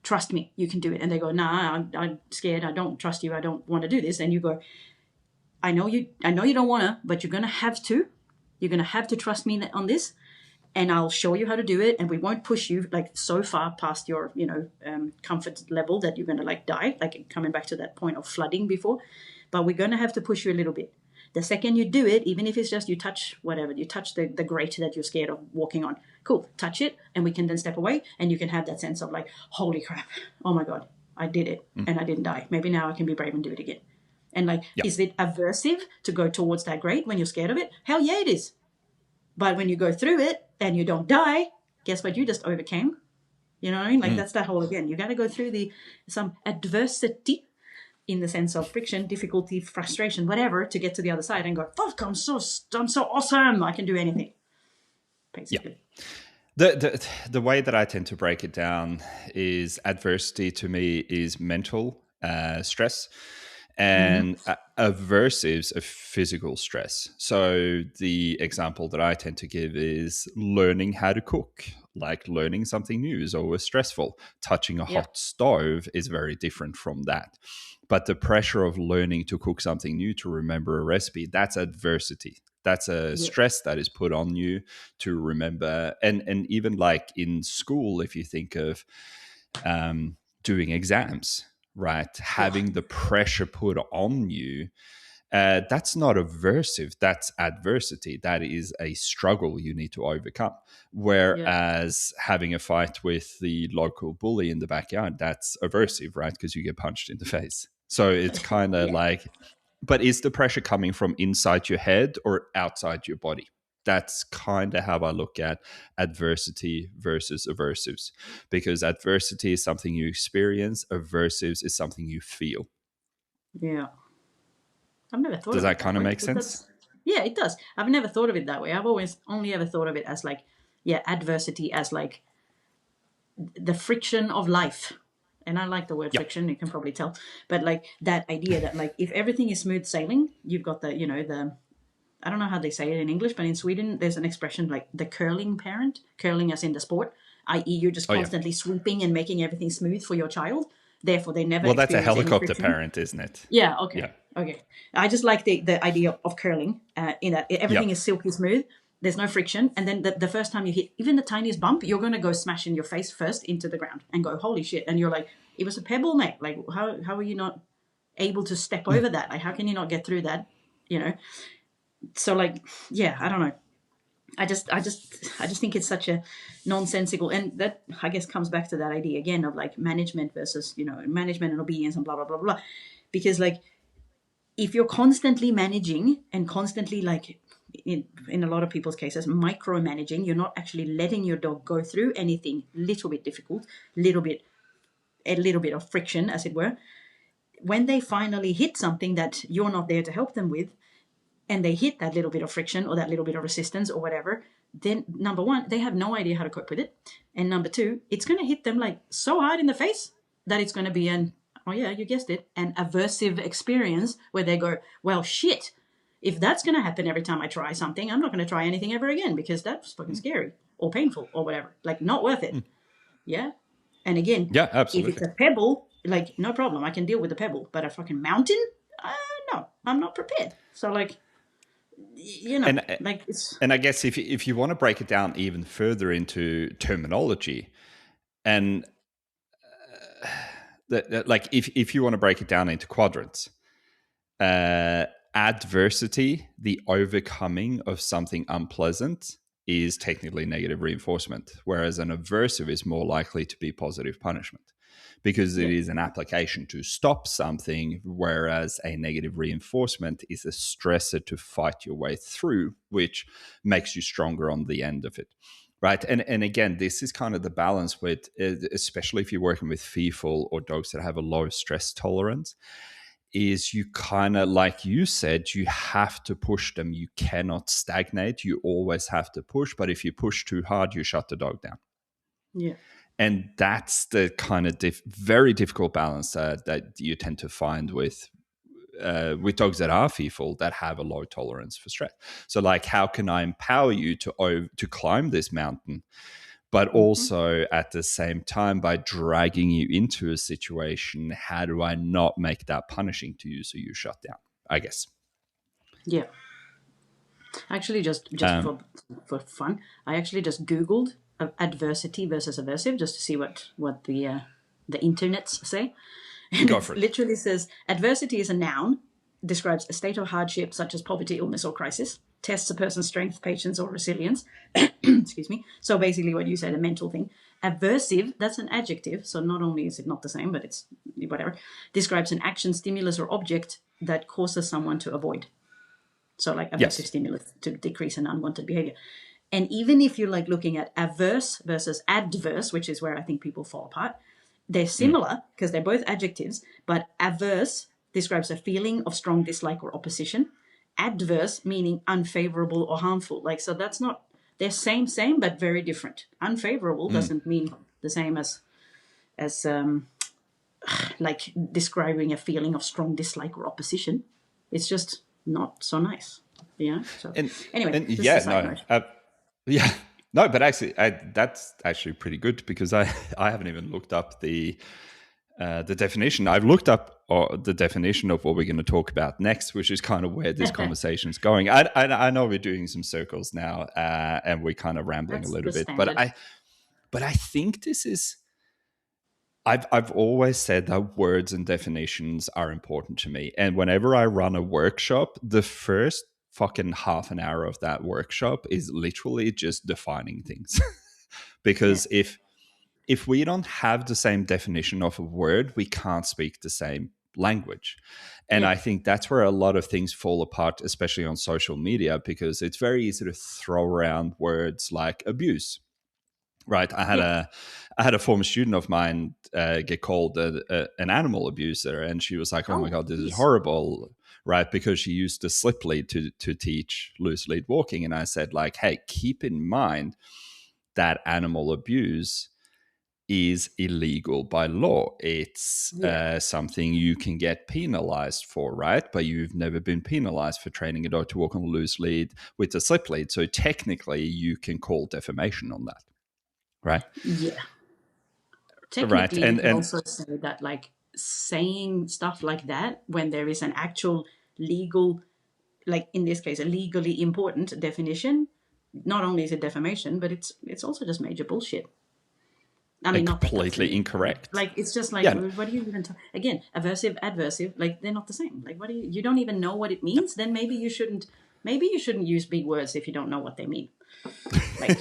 Trust me, you can do it. And they go, nah, I'm scared. I don't trust you. I don't want to do this. And you go, I know you don't want to, but you're gonna have to. You're gonna have to trust me on this, and I'll show you how to do it. And we won't push you like so far past your, comfort level that you're gonna like die. Like coming back to that point of flooding before, but we're gonna have to push you a little bit. The second you do it, even if it's just you touch whatever, you touch the grate that you're scared of walking on, cool, touch it, and we can then step away, and you can have that sense of like, holy crap, oh my God, I did it, and I didn't die. Maybe now I can be brave and do it again. And like, Yeah. is it aversive to go towards that grate when you're scared of it? Hell yeah, it is. But when you go through it and you don't die, guess what you just overcame? You know what I mean? Like that's that whole again. You got to go through some adversity in the sense of friction, difficulty, frustration, whatever, to get to the other side and go, fuck, I'm so awesome. I can do anything. Basically. Yeah. The way that I tend to break it down is adversity to me is mental stress, and aversives of physical stress. So the example that I tend to give is learning how to cook, like learning something new is always stressful. Touching a Yeah. hot stove is very different from that. But the pressure of learning to cook something new, to remember a recipe, that's adversity. That's a Yeah. stress that is put on you to remember. And even like in school, if you think of doing exams, right? Having the pressure put on you, that's not aversive, that's adversity. That is a struggle you need to overcome. Yeah. Whereas having a fight with the local bully in the backyard, that's aversive, right? Because you get punched in the face. So it's kind of Yeah. like, but is the pressure coming from inside your head or outside your body? That's kind of how I look at adversity versus aversives, because adversity is something you experience, aversives is something you feel. Yeah. I've never thought Does of that it that kind of way. make But sense? yeah, it does. I've never thought of it that way. I've always only ever thought of it as like, yeah, adversity as like the friction of life. And I like the word Yeah. friction, you can probably tell. But like that idea that like if everything is smooth sailing, you've got the I don't know how they say it in English, but in Sweden there's an expression like the curling parent, curling as in the sport, i.e. you're just Oh, yeah. constantly sweeping and making everything smooth for your child. Therefore they never Well, that's a experience any helicopter friction. parent, isn't it? Yeah, okay. Yeah. Okay. I just like the idea of curling, in that Yeah. everything is silky smooth. There's no friction. And then the first time you hit even the tiniest bump, you're going to go smash in your face first into the ground and go, holy shit. And you're like, it was a pebble, mate. Like, how are you not able to step over that? Like, how can you not get through that? You know? So, like, yeah, I don't know. I just think it's such a nonsensical, and that I guess comes back to that idea again of like management versus management and obedience and blah blah blah blah, because like if you're constantly managing and constantly like in a lot of people's cases micromanaging, you're not actually letting your dog go through anything little bit difficult, a little bit of friction as it were. When they finally hit something that you're not there to help them with, and they hit that little bit of friction or that little bit of resistance or whatever, then number one, they have no idea how to cope with it. And number two, it's going to hit them like so hard in the face that it's going to be oh yeah, you guessed it, an aversive experience where they go, well, shit, if that's going to happen every time I try something, I'm not going to try anything ever again because that's fucking scary or painful or whatever. Like, not worth it. Yeah. And again, Yeah, if it's absolutely. a pebble, like, no problem, I can deal with the pebble, but a fucking mountain? No, I'm not prepared. So, like, And like it's and I guess if you want to break it down even further into terminology, and like if you want to break it down into quadrants, adversity, the overcoming of something unpleasant, is technically negative reinforcement, whereas an aversive is more likely to be positive punishment because it yeah, is an application to stop something, whereas a negative reinforcement is a stressor to fight your way through, which makes you stronger on the end of it. Right. And again, this is kind of the balance with, especially if you're working with fearful or dogs that have a low stress tolerance, is you kind of, like you said, you have to push them. You cannot stagnate. You always have to push. But if you push too hard, you shut the dog down. Yeah. And that's the kind of very difficult balance that you tend to find with dogs that are fearful, that have a low tolerance for stress. So, like, how can I empower you to climb this mountain, but also at the same time, by dragging you into a situation, how do I not make that punishing to you so you shut down? I guess. Yeah. Actually, just Um, for fun, I actually just Googled adversity versus aversive just to see what the internets say, and Go it for it. literally says adversity is a noun, describes a state of hardship such as poverty, illness, or crisis. Tests a person's strength, patience, or resilience. Excuse me. So basically, what you said, a mental thing. Aversive, that's an adjective. So not only is it not the same, but it's whatever. Describes an action, stimulus, or object that causes someone to avoid. So like aversive Yes. stimulus to decrease an unwanted behavior. And even if you're like looking at averse versus adverse, which is where I think people fall apart, they're similar because they're both adjectives, but averse describes a feeling of strong dislike or opposition. Adverse meaning unfavorable or harmful. Like, so that's not, they're same, but very different. Unfavorable doesn't mean the same as like describing a feeling of strong dislike or opposition. It's just not so nice. Yeah. So And anyway, and this is a yeah, side no, note. yeah, no, but actually, that's actually pretty good, because I haven't even looked up the definition. I've looked up the definition of what we're going to talk about next, which is kind of where this conversation is going. I know we're doing some circles now, and we're kind of rambling a That's little the bit, standard. but I think this is. I've always said that words and definitions are important to me, and whenever I run a workshop, the first fucking half an hour of that workshop is literally just defining things. Yeah. Because if we don't have the same definition of a word, we can't speak the same language. And Yeah. I think that's where a lot of things fall apart, especially on social media, because it's very easy to throw around words like abuse. Right, Yeah. I had a former student of mine get called an animal abuser, and she was like, "Oh my Oh, god, this is jeez. horrible!" Right, because she used the slip lead to teach loose lead walking, and I said, like, "Hey, keep in mind that animal abuse is illegal by law. It's Yeah. something you can get penalized for, right? But you've never been penalized for training a dog to walk on a loose lead with a slip lead. So technically, you can call defamation on that, right? Yeah. Right. Technically, you And could also say that, like, saying stuff like that when there is an actual legal, like in this case, a legally important definition, not only is it defamation, but it's also just major bullshit. I mean, not that that's completely illegal, but incorrect. like it's just like, Yeah. what do you even talk? Again, aversive, adversive, like they're not the same. Like, what do you don't even know what it means? Then maybe you shouldn't. Maybe you shouldn't use big words if you don't know what they mean. Like,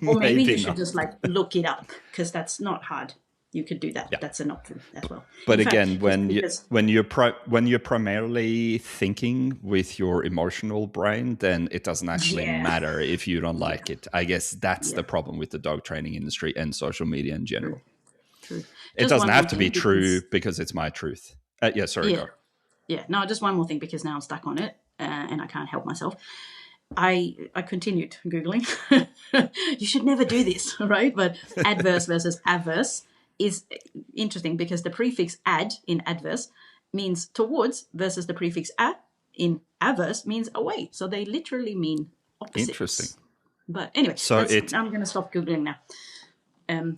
or maybe Maybe you should not. just like look it up because that's not hard. You could do that. Yeah. That's an option as well. But In fact, again, just when because, you're primarily thinking with your emotional brain, then it doesn't actually yeah, matter if you don't yeah, like it. I guess that's yeah, the problem with the dog training industry and social media in true, general. true. It Just doesn't one have more to be thing true because, because it's my truth. Yeah, sorry, yeah, go. yeah. No, just one more thing because now I'm stuck on it and I can't help myself. I continued googling. You should never do this, right? But adverse versus averse is interesting because the prefix ad in adverse means towards versus the prefix a in averse means away. So they literally mean Interesting. opposites. But anyway, So that's it I'm gonna stop googling now.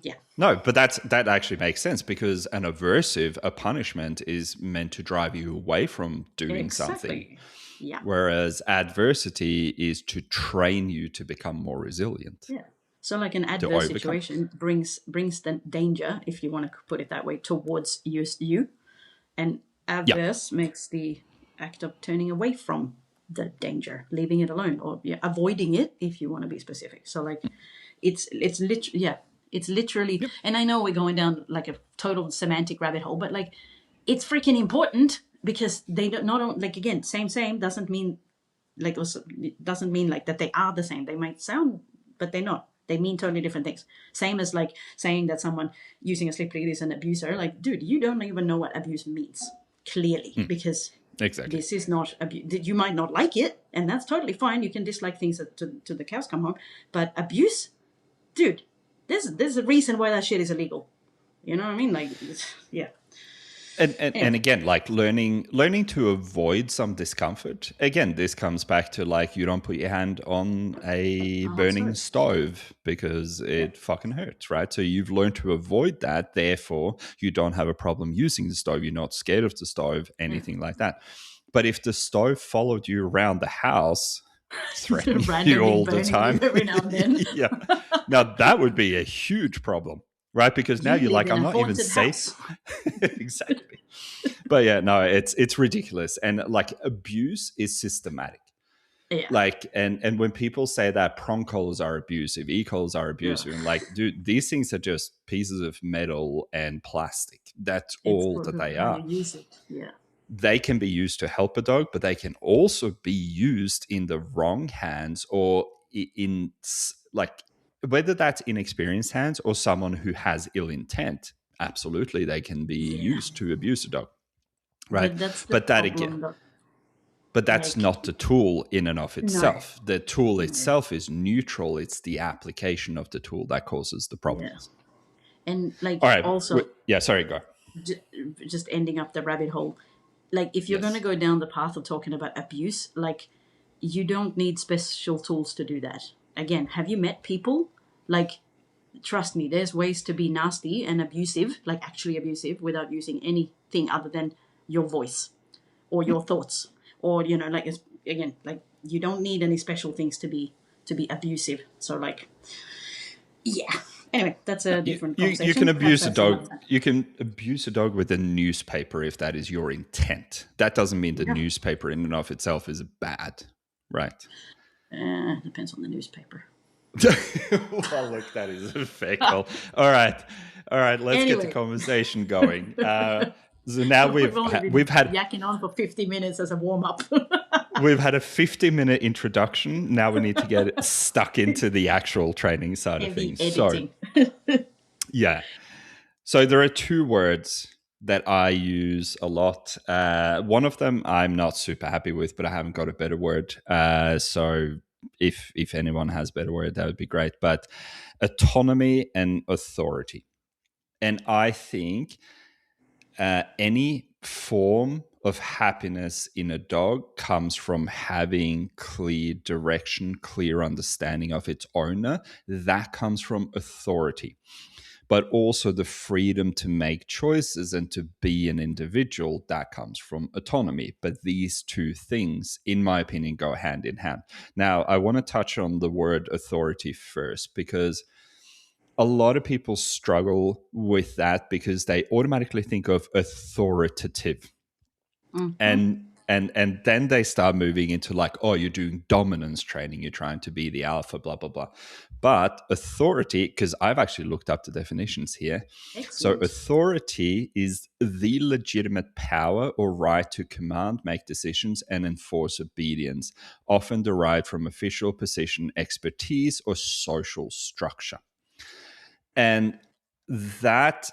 Yeah, No, but that actually makes sense, because an aversive, a punishment, is meant to drive you away from doing something, exactly. Yeah, whereas adversity is to train you to become more resilient, yeah. So like an to adverse overcome. situation brings the danger, if you want to put it that way, towards you. And Yeah, averse makes the act of turning away from the danger, leaving it alone, or yeah, avoiding it if you want to be specific. So like, it's literally yeah, it's literally. yep, And I know we're going down like a total semantic rabbit hole, but like, it's freaking important because they don't not like again same doesn't mean like also doesn't mean like that they are the same. They might sound, but they're not. They mean totally different things. Same as like saying that someone using a slip lead is an abuser. Like, dude, you don't even know what abuse means. clearly, Mm, because exactly. this is not you might not like it, and that's totally fine. You can dislike things to the cows come home, but abuse, dude, there's a reason why that shit is illegal. You know what I mean? Like, yeah. And Anyway, again, like learning to avoid some discomfort. Again, this comes back to like you don't put your hand on a a hot burning stove. stove because Yeah. it fucking hurts, right? So you've learned to avoid that. Therefore, you don't have a problem using the stove. You're not scared of the stove, Yeah. anything like that. But if the stove followed you around the house, threatening you Randomly all the burning you time, every now and then. yeah, now that would be a huge problem, right? Because now You you're live like, in I'm a not even haunted safe. house. Exactly. But yeah, no, it's ridiculous. And like abuse is systematic. Yeah. Like, and when people say that prong collars are abusive, e-collars are Yeah. abusive, and like, dude, these things are just pieces of metal and plastic. That's It's all that they how you are. use it. Yeah. They can be used to help a dog, but they can also be used in the wrong hands or in like whether that's inexperienced hands or someone who has ill intent. Absolutely, they can be Yeah. used to abuse a dog, right? But that's the But that again, problem, though. but that's Like, not the tool in and of no. itself. The tool No. itself is neutral. It's the application of the tool that causes the Yeah. problems. And All like, right. also, Yeah, sorry, go. j- just ending up the rabbit hole. Like, if you're going to Yes. go down the path of talking about abuse, like, you don't need special tools to do that. Again, have you met people? Like, trust me, there's ways to be nasty and abusive, like actually abusive, without using anything other than your voice or your thoughts, or like, again, like, you don't need any special things to be abusive. So, like, yeah. Anyway, that's a different You can conversation. Perhaps abuse a that's another dog. time. You can abuse a dog with a newspaper if that is your intent. That doesn't mean the Yeah. newspaper in and of itself is bad, right? Depends on the newspaper. Well, look, that is a fair call. All right. Let's get the Anyway, conversation going. So now we've only been we've had yakking on for 50 minutes as a warm up. we've had a 50-minute introduction. Now we need to get stuck into the actual training side of Heavy things. So editing. yeah. So there are two words that I use a lot. One of them I'm not super happy with, but I haven't got a better word. So if anyone has a better word, that would be great. But autonomy and authority. And I think any form of happiness in a dog comes from having clear direction, clear understanding of its owner. That comes from authority, but also the freedom to make choices and to be an individual, that comes from autonomy. But these two things, in my opinion, go hand in hand. Now, I want to touch on the word authority first, because a lot of people struggle with that because they automatically think of authoritative, Mm-hmm. and then they start moving into like, oh, you're doing dominance training, you're trying to be the alpha, blah blah blah. But authority, because I've actually looked up the definitions here, so Excellent. authority is the legitimate power or right to command, make decisions, and enforce obedience, often derived from official position, expertise, or social structure. And that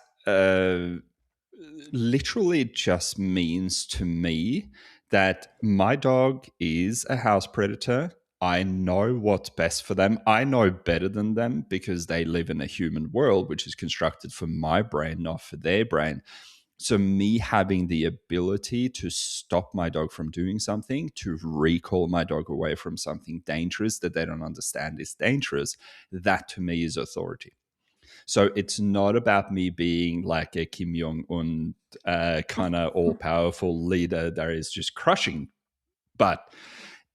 literally just means to me that my dog is a house predator. I know what's best for them. I know better than them because they live in a human world, which is constructed for my brain, not for their brain. So, me having the ability to stop my dog from doing something, to recall my dog away from something dangerous that they don't understand is dangerous, that to me is authority. So it's not about me being like a Kim Jong Un kind of all powerful leader that is just crushing, but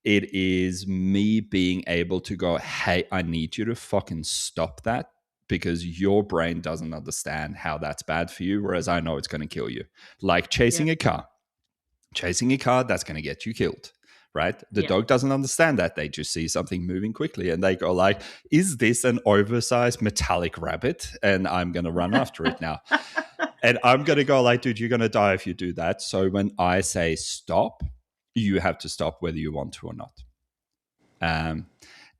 it is me being able to go, hey, I need you to fucking stop that because your brain doesn't understand how that's bad for you, whereas I know it's going to kill you. Like Yeah. chasing a car, that's going to get you killed. Right? The Yeah. dog doesn't understand that. They just see something moving quickly and they go like, is this an oversized metallic rabbit? And I'm going to run after it now. And I'm going to go like, dude, you're going to die if you do that. So when I say stop, you have to stop whether you want to or not. Um,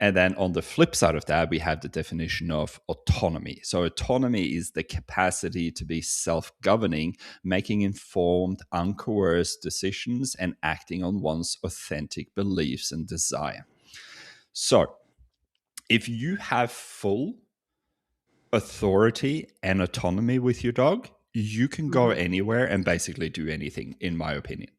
And then on the flip side of that, we have the definition of autonomy. So autonomy is the capacity to be self-governing, making informed, uncoerced decisions and acting on one's authentic beliefs and desire. So if you have full authority and autonomy with your dog, you can go anywhere and basically do anything, in my opinion,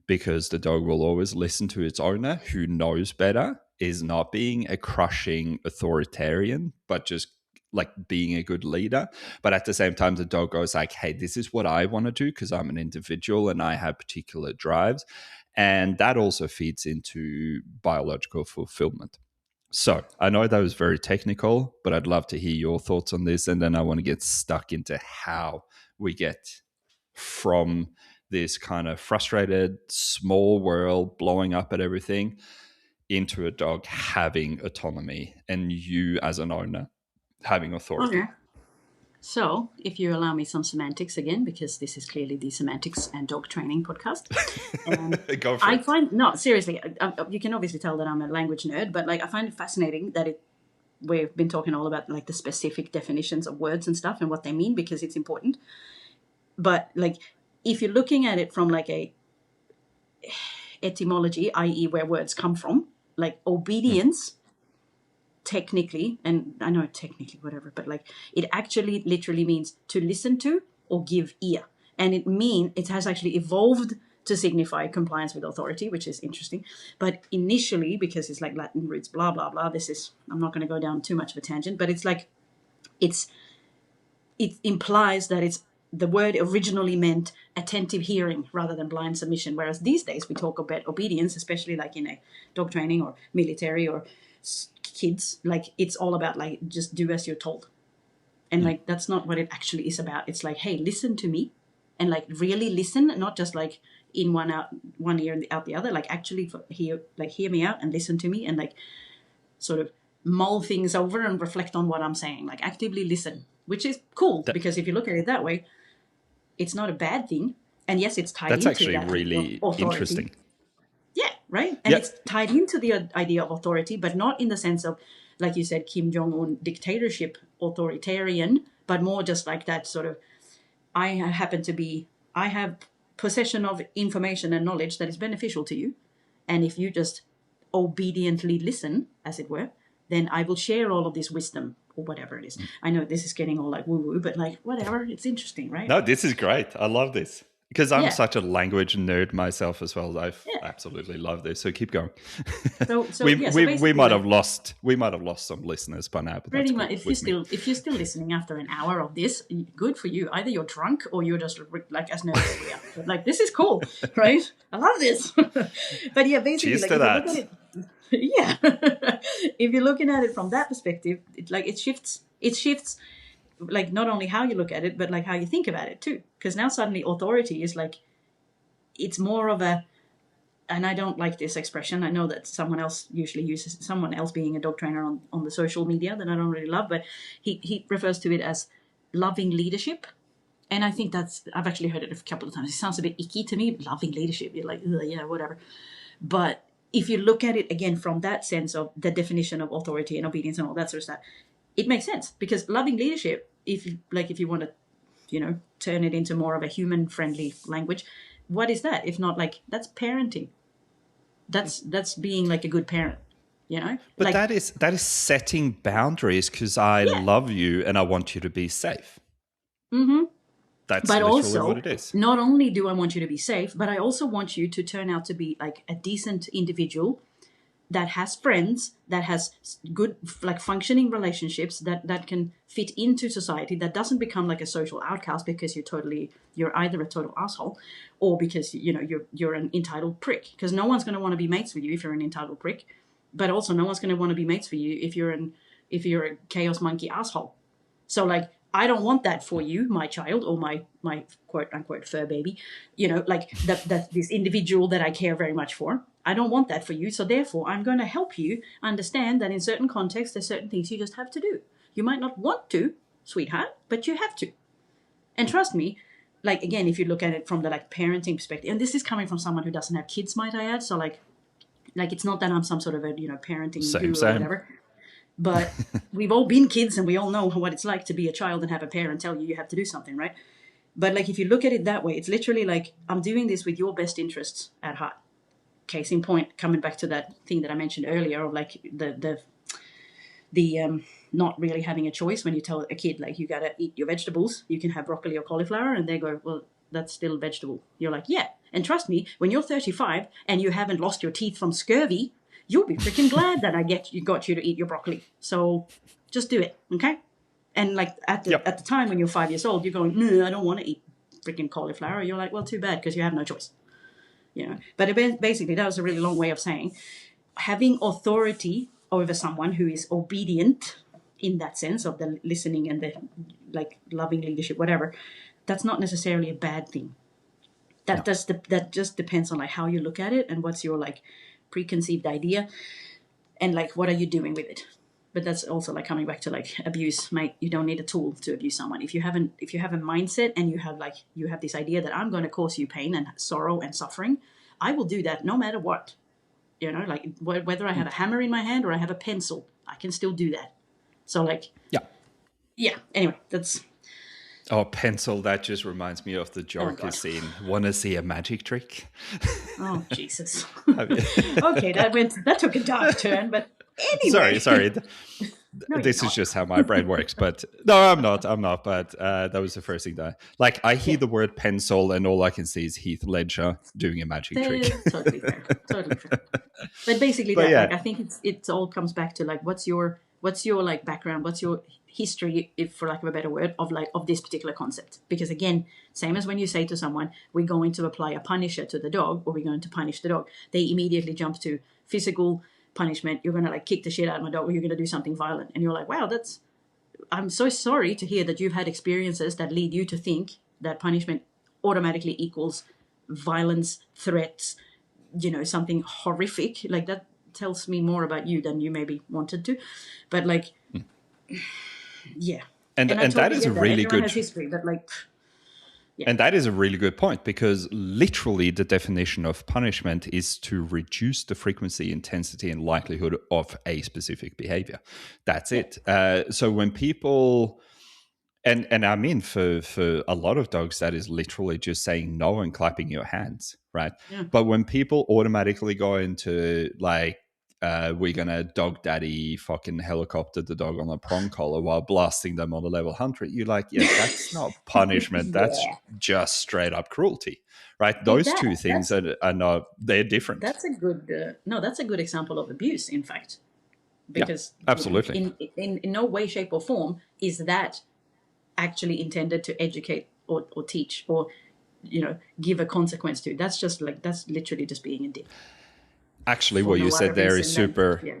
because the dog will always listen to its owner, who knows better, is not being a crushing authoritarian, but just like being a good leader. But at the same time, the dog goes like, hey, this is what I want to do because I'm an individual and I have particular drives. And that also feeds into biological fulfillment. So I know that was very technical, but I'd love to hear your thoughts on this. And then I want to get stuck into how we get from this kind of frustrated, small world blowing up at everything into a dog having autonomy and you as an owner having authority. Okay. So, if you allow me some semantics again, because this is clearly the semantics and dog training podcast, Go for I it. find no seriously. You can obviously tell that I'm a language nerd, but like I find it fascinating that we've been talking all about like the specific definitions of words and stuff and what they mean because it's important. But like, if you're looking at it from like a etymology, i.e., where words come from, like obedience. Technically, and I know technically whatever, but like it actually literally means to listen to or give ear. And it has actually evolved to signify compliance with authority, which is interesting. But initially, because it's like Latin roots, blah, blah, blah, I'm not going to go down too much of a tangent, but it's like, it implies that the word originally meant attentive hearing rather than blind submission. Whereas these days we talk about obedience, especially like in a dog training or military or kids, like it's all about like just do as you're told, and like that's not what it actually is about. It's like, hey, listen to me, and like really listen, not just like in one ear and out the other. Like actually hear me out and listen to me, and like sort of mull things over and reflect on what I'm saying. Like actively listen, which is cool because if you look at it that way, it's not a bad thing. And yes, it's tied That's into actually that really authority. interesting. Yeah, right? And Yeah. it's tied into the idea of authority, but not in the sense of, like you said, Kim Jong-un dictatorship, authoritarian, but more just like that sort of, I have possession of information and knowledge that is beneficial to you. And if you just obediently listen, as it were, then I will share all of this wisdom or whatever it is. I know this is getting all like woo-woo, but like whatever, it's interesting, right? No, this is great. I love this. Because I'm Yeah. such a language nerd myself as well. I Yeah. absolutely love this. So keep going. So we basically, might like, have lost some listeners by now, but pretty that's much, cool if you're still listening after an hour of this, good for you. Either you're drunk or you're just like as nervous as we are. But like this is cool, right? I love this. But yeah, basically, Cheers like to if you look that. at it, yeah, if you're looking at it from that perspective, it shifts. It shifts like not only how you look at it, but like how you think about it too. Because now suddenly authority is like, it's more of a, and I don't like this expression. I know that someone else usually uses, someone else being a dog trainer on the social media that I don't really love, but he refers to it as loving leadership. And I think I've actually heard it a couple of times. It sounds a bit icky to me, loving leadership. You're like, yeah, whatever. But if you look at it again from that sense of the definition of authority and obedience and all that sort of stuff, it makes sense, because loving leadership, if you want to, turn it into more of a human friendly language, what is that if not like, that's parenting? That's being like a good parent, But like, that is setting boundaries because I yeah. love you and I want you to be safe. That's But literally what also, it is. not only do I want you to be safe, but I also want you to turn out to be like a decent individual that has friends, that has good, like, functioning relationships, that can fit into society, that doesn't become like a social outcast because you're either a total asshole or because you're an entitled prick. Because no one's going to want to be mates with you if you're an entitled prick, but also no one's going to want to be mates for you if you're a chaos monkey asshole. So like, I don't want that for you, my child, or my quote unquote fur baby, like that this individual that I care very much for. I don't want that for you. So therefore, I'm going to help you understand that in certain contexts, there's certain things you just have to do. You might not want to, sweetheart, but you have to. And trust me, like, again, if you look at it from the like parenting perspective, and this is coming from someone who doesn't have kids, might I add. So like, Like, it's not that I'm some sort of a, parenting Same, guru or same. whatever, but we've all been kids and we all know what it's like to be a child and have a parent tell you have to do something, right? But like, if you look at it that way, it's literally like, I'm doing this with your best interests at heart. Case in point, coming back to that thing that I mentioned earlier of like the not really having a choice when you tell a kid like, you gotta eat your vegetables, you can have broccoli or cauliflower, and they go, well, that's still vegetable. You're like, yeah, and trust me, when you're 35 and you haven't lost your teeth from scurvy, you'll be freaking glad that I got you to eat your broccoli. So just do it, okay? And like at Yep. the time when you're 5 years old, you're going, no, I don't want to eat freaking cauliflower. You're like, well, too bad, because you have no choice. But basically, that was a really long way of saying having authority over someone who is obedient in that sense of the listening and the like loving leadership, whatever. That's not necessarily a bad thing. No. That just depends on like how you look at it and what's your like preconceived idea and like what are you doing with it. But that's also like coming back to like abuse, mate. You don't need a tool to abuse someone. If you have a mindset and you have this idea that I'm going to cause you pain and sorrow and suffering, I will do that no matter what. Like whether I have a hammer in my hand or I have a pencil, I can still do that. So like, Yeah. yeah. Anyway, that's Oh, pencil. That just reminds me of the oh Joker god. scene. Want to see a magic trick? Oh Jesus. Have you- Okay, that took a dark turn, but sorry, anyway. sorry. No, you're This is not. just how my brain works. But no, I'm not. I'm not. But that was the first thing that, like, I hear Yeah. the word pencil, and all I can see is Heath Ledger doing a magic trick. Totally fair. Totally fair. But basically But that, like, yeah, I think it all comes back to like what's your like background, what's your history, if for lack of a better word, of this particular concept. Because again, same as when you say to someone, we're going to apply a punisher to the dog, or we're going to punish the dog, they immediately jump to physical punishment. You're gonna like kick the shit out of my dog, or you're gonna do something violent. And you're like, wow, I'm so sorry to hear that you've had experiences that lead you to think that punishment automatically equals violence, threats, something horrific. Like, that tells me more about you than you maybe wanted to. But like, yeah. And I and that totally is a get that. really Everyone good has history, but like, yeah. And that is a really good point, because literally the definition of punishment is to reduce the frequency, intensity, and likelihood of a specific behavior. That's Yeah. it. So when people, and I mean, for a lot of dogs, that is literally just saying no and clapping your hands, right? Yeah. But when people automatically go into like, we're gonna dog daddy fucking helicopter the dog on a prong collar while blasting them on a level 100, you're like, yeah, that's not punishment, that's Yeah. just straight up cruelty, right? Hey, Those two things are not, they're different. that's a good no, that's a good example of abuse, in fact, Yeah, because absolutely. in no way, shape, or form is that actually intended to educate or teach or give a consequence to. That's just like, that's literally just being a dick Actually, for what you no other said there is reason than, super, yeah.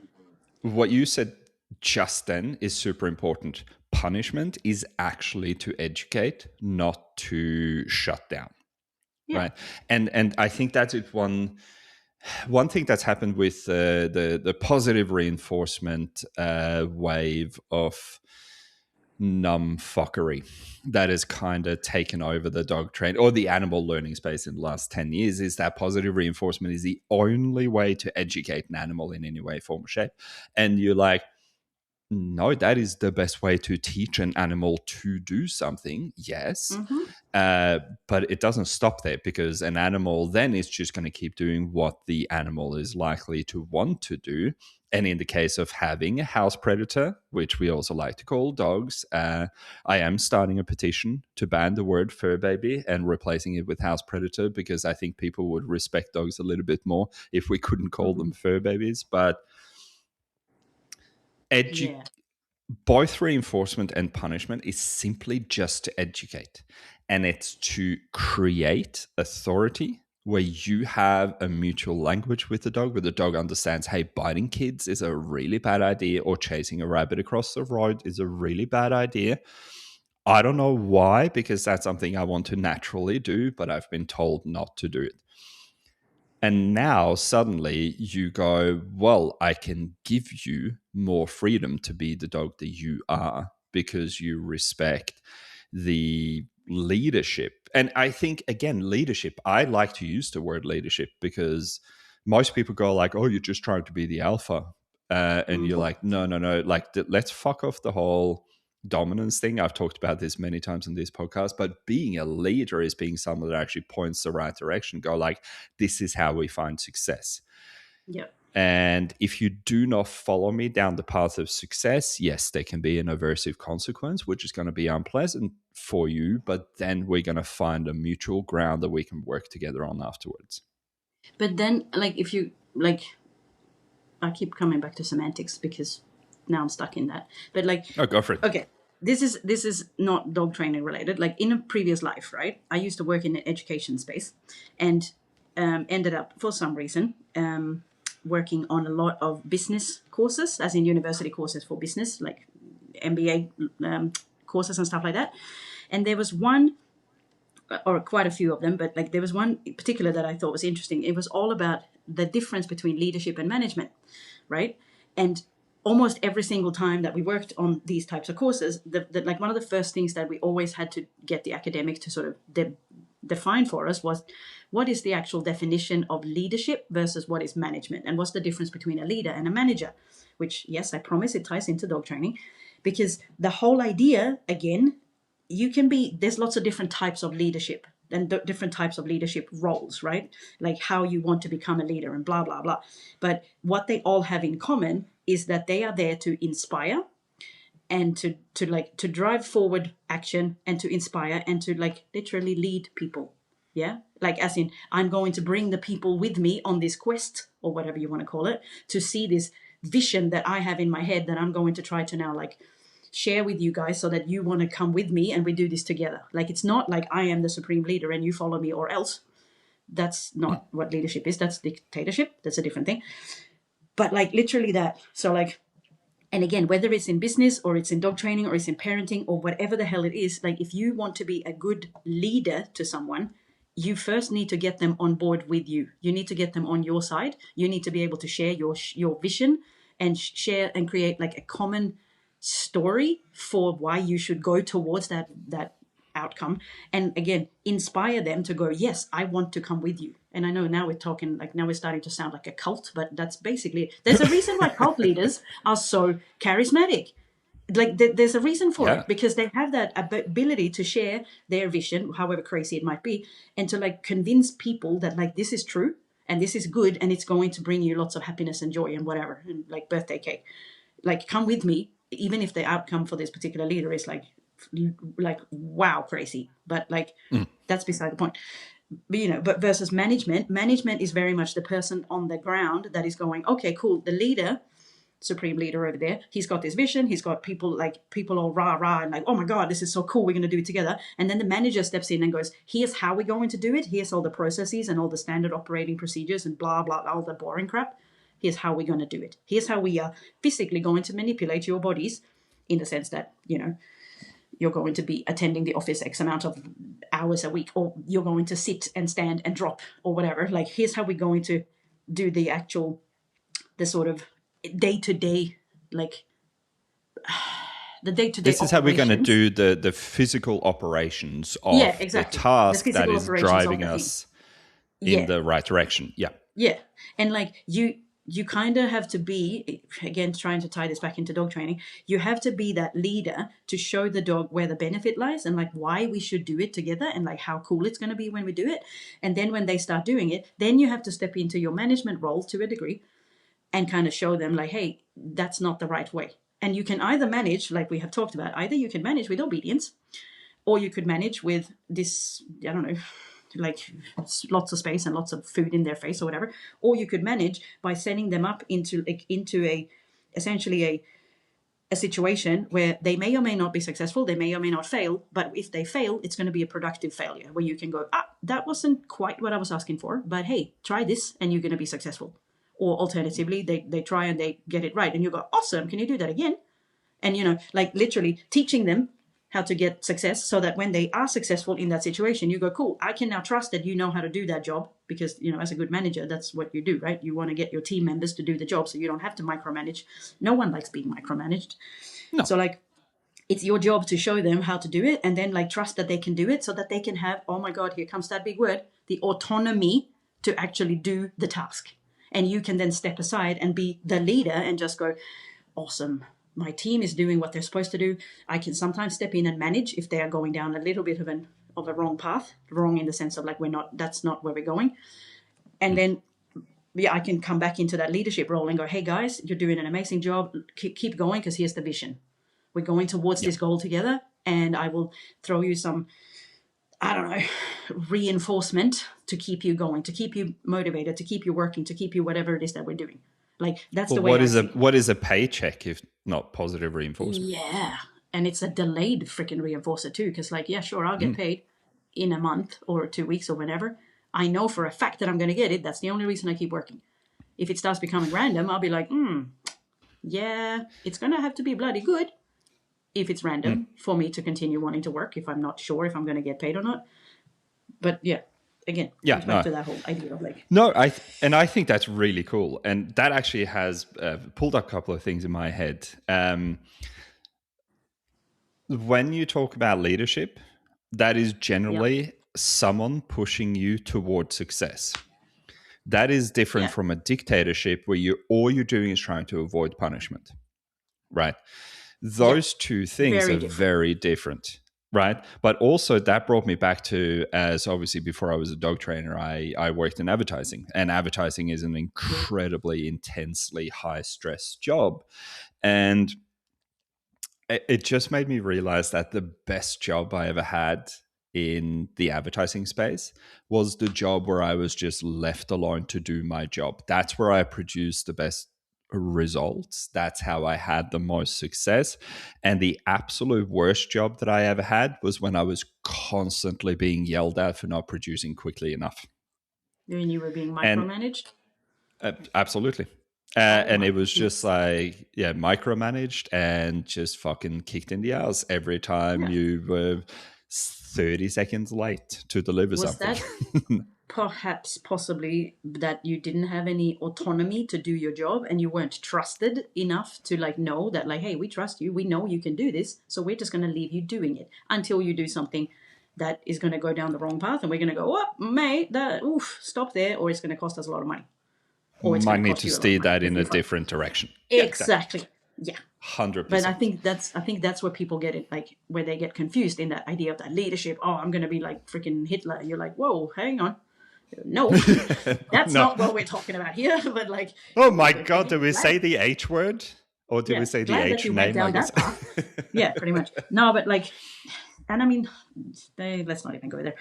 what you said just then is super important. Punishment is actually to educate, not to shut down, Yeah. right? And I think that's it. One thing that's happened with the positive reinforcement wave of numb fuckery that has kind of taken over the dog train or the animal learning space in the last 10 years is that positive reinforcement is the only way to educate an animal in any way, form, or shape. And you're like, no, that is the best way to teach an animal to do something. Yes. Mm-hmm. But it doesn't stop there, because an animal then is just going to keep doing what the animal is likely to want to do. And in the case of having a house predator, which we also like to call dogs, I am starting a petition to ban the word fur baby and replacing it with house predator, because I think people would respect dogs a little bit more if we couldn't call Mm-hmm. them fur babies. But edu- Yeah. both reinforcement and punishment is simply just to educate, and it's to create authority where you have a mutual language with the dog, where the dog understands, hey, biting kids is a really bad idea, or chasing a rabbit across the road is a really bad idea. I don't know why, because that's something I want to naturally do, but I've been told not to do it. And now suddenly you go, well, I can give you more freedom to be the dog that you are, because you respect the leadership. And I think, again, leadership, I like to use the word leadership because most people go like, oh, you're just trying to be the alpha. And you're like, no, no, no. Like, let's fuck off the whole dominance thing. I've talked about this many times in this podcast, but being a leader is being someone that actually points the right direction. Go like, this is how we find success. Yeah. And if you do not follow me down the path of success, yes, there can be an aversive consequence, which is going to be unpleasant for you, but then we're going to find a mutual ground that we can work together on afterwards. But then, like, if you, like, I keep coming back to semantics because now I'm stuck in that. But, like, Oh, go for it. okay, this is not dog training related. Like, in a previous life, right, I used to work in an education space and ended up, for some reason, working on a lot of business courses, as in university courses for business, like MBA courses and stuff like that. And there was one, or quite a few of them, but like there was one in particular that I thought was interesting. It was all about the difference between leadership and management, right? And almost every single time that we worked on these types of courses, like one of the first things that we always had to get the academic to sort of define for us was, what is the actual definition of leadership versus what is management, and what's the difference between a leader and a manager? Which, yes, I promise it ties into dog training, because the whole idea, again, there's lots of different types of leadership and different types of leadership roles, right? Like how you want to become a leader and blah, blah, blah. But what they all have in common is that they are there to inspire and to drive forward action and to inspire and to like literally lead people. Yeah. Like as in, I'm going to bring the people with me on this quest, or whatever you want to call it, to see this vision that I have in my head that I'm going to try to now like share with you guys so that you want to come with me and we do this together. Like, it's not like I am the supreme leader and you follow me or else. That's not what leadership is. That's dictatorship. That's a different thing. But like literally that. So like, and again, whether it's in business or it's in dog training or it's in parenting or whatever the hell it is, like if you want to be a good leader to someone, you first need to get them on board with you. You need to get them on your side. You need to be able to share your vision and share and create like a common story for why you should go towards that outcome, and again inspire them to go, yes, I want to come with you. And I know now we're talking like, now we're starting to sound like a cult, but that's basically, there's a reason why cult leaders are so charismatic. Like there's a reason for it, because they have that ability to share their vision, however crazy it might be, and to like convince people that like this is true and this is good and it's going to bring you lots of happiness and joy and whatever, and like birthday cake. Like, come with me, even if the outcome for this particular leader is like wow crazy, but like that's beside the point. But you know, but versus management is very much the person on the ground that is going, okay, cool, the leader, supreme leader over there, he's got this vision, he's got people all rah rah and like, oh my god, this is so cool, we're going to do it together. And then the manager steps in and goes, here's how we're going to do it, here's all the processes and all the standard operating procedures and blah blah, all the boring crap. Here's how we're going to do it. Here's how we are physically going to manipulate your bodies, in the sense that, you know, you're going to be attending the office X amount of hours a week, or you're going to sit and stand and drop or whatever. Like, here's how we're going to do the sort of day-to-day, like the day-to-day This is how we're going to do the physical operations of the task that is driving us in the right direction. Yeah. And like you kind of have to be, again, trying to tie this back into dog training, you have to be that leader to show the dog where the benefit lies and like why we should do it together and like how cool it's going to be when we do it. And then when they start doing it, then you have to step into your management role to a degree and kind of show them like, hey, that's not the right way. And you can either manage, like we have talked about, either you can manage with obedience, or you could manage with this, I don't know, like lots of space and lots of food in their face or whatever, or you could manage by setting them up into essentially a situation where they may or may not be successful, they may or may not fail, but if they fail, it's going to be a productive failure where you can go, that wasn't quite what I was asking for, but hey, try this and you're going to be successful. Or alternatively, they try and they get it right and you go, awesome, can you do that again? And, you know, like literally teaching them how to get success so that when they are successful in that situation, you go, cool, I can now trust that you know how to do that job, because, you know, as a good manager, that's what you do, right? You want to get your team members to do the job so you don't have to micromanage. No one likes being micromanaged. No. So like, it's your job to show them how to do it and then like trust that they can do it so that they can have, oh my God, here comes that big word, the autonomy to actually do the task. And you can then step aside and be the leader and just go, awesome, my team is doing what they're supposed to do. I can sometimes step in and manage if they are going down a little bit of a wrong path, wrong in the sense of like that's not where we're going. And then I can come back into that leadership role and go, hey guys, you're doing an amazing job. Keep going, because here's the vision. We're going towards this goal together, and I will throw you some, I don't know, reinforcement to keep you going, to keep you motivated, to keep you working, to keep you whatever it is that we're doing. Like, that's Well, the way I see it. what is a paycheck if not positive reinforcement? Yeah. And it's a delayed freaking reinforcer too, because like, yeah, sure, I'll get paid in a month or 2 weeks or whenever. I know for a fact that I'm going to get it. That's the only reason I keep working. If it starts becoming random, I'll be like, yeah, it's going to have to be bloody good if it's random for me to continue wanting to work, if I'm not sure if I'm going to get paid or not. But yeah, again, comes back to that whole idea of like... No, I think that's really cool. And that actually has pulled up a couple of things in my head. When you talk about leadership, that is generally someone pushing you towards success. That is different from a dictatorship where all you're doing is trying to avoid punishment, right? Those two things are very different, right? But also that brought me back to, as obviously before I was a dog trainer, I worked in advertising, and advertising is an incredibly intensely high stress job. And it just made me realize that the best job I ever had in the advertising space was the job where I was just left alone to do my job. That's where I produced the best results. That's how I had the most success. And the absolute worst job that I ever had was when I was constantly being yelled at for not producing quickly enough. When you were being micromanaged? Absolutely. And it was just like, micromanaged and just fucking kicked in the ass every time you were 30 seconds late to deliver something. Was that perhaps possibly that you didn't have any autonomy to do your job, and you weren't trusted enough to like know that like, hey, we trust you, we know you can do this, so we're just going to leave you doing it until you do something that is going to go down the wrong path, and we're going to go, oh, mate, stop there, or it's going to cost us a lot of money. Might need to steer that in a different direction. Exactly. Yeah. 100%. But I think that's where people get it, like where they get confused in that idea of that leadership. Oh, I'm going to be like freaking Hitler. You're like, whoa, hang on. No, that's not what we're talking about here. But like, oh my God, did we say the H word? Or did we say the H name? I guess. Yeah, pretty much. No, but like, and I mean, let's not even go there.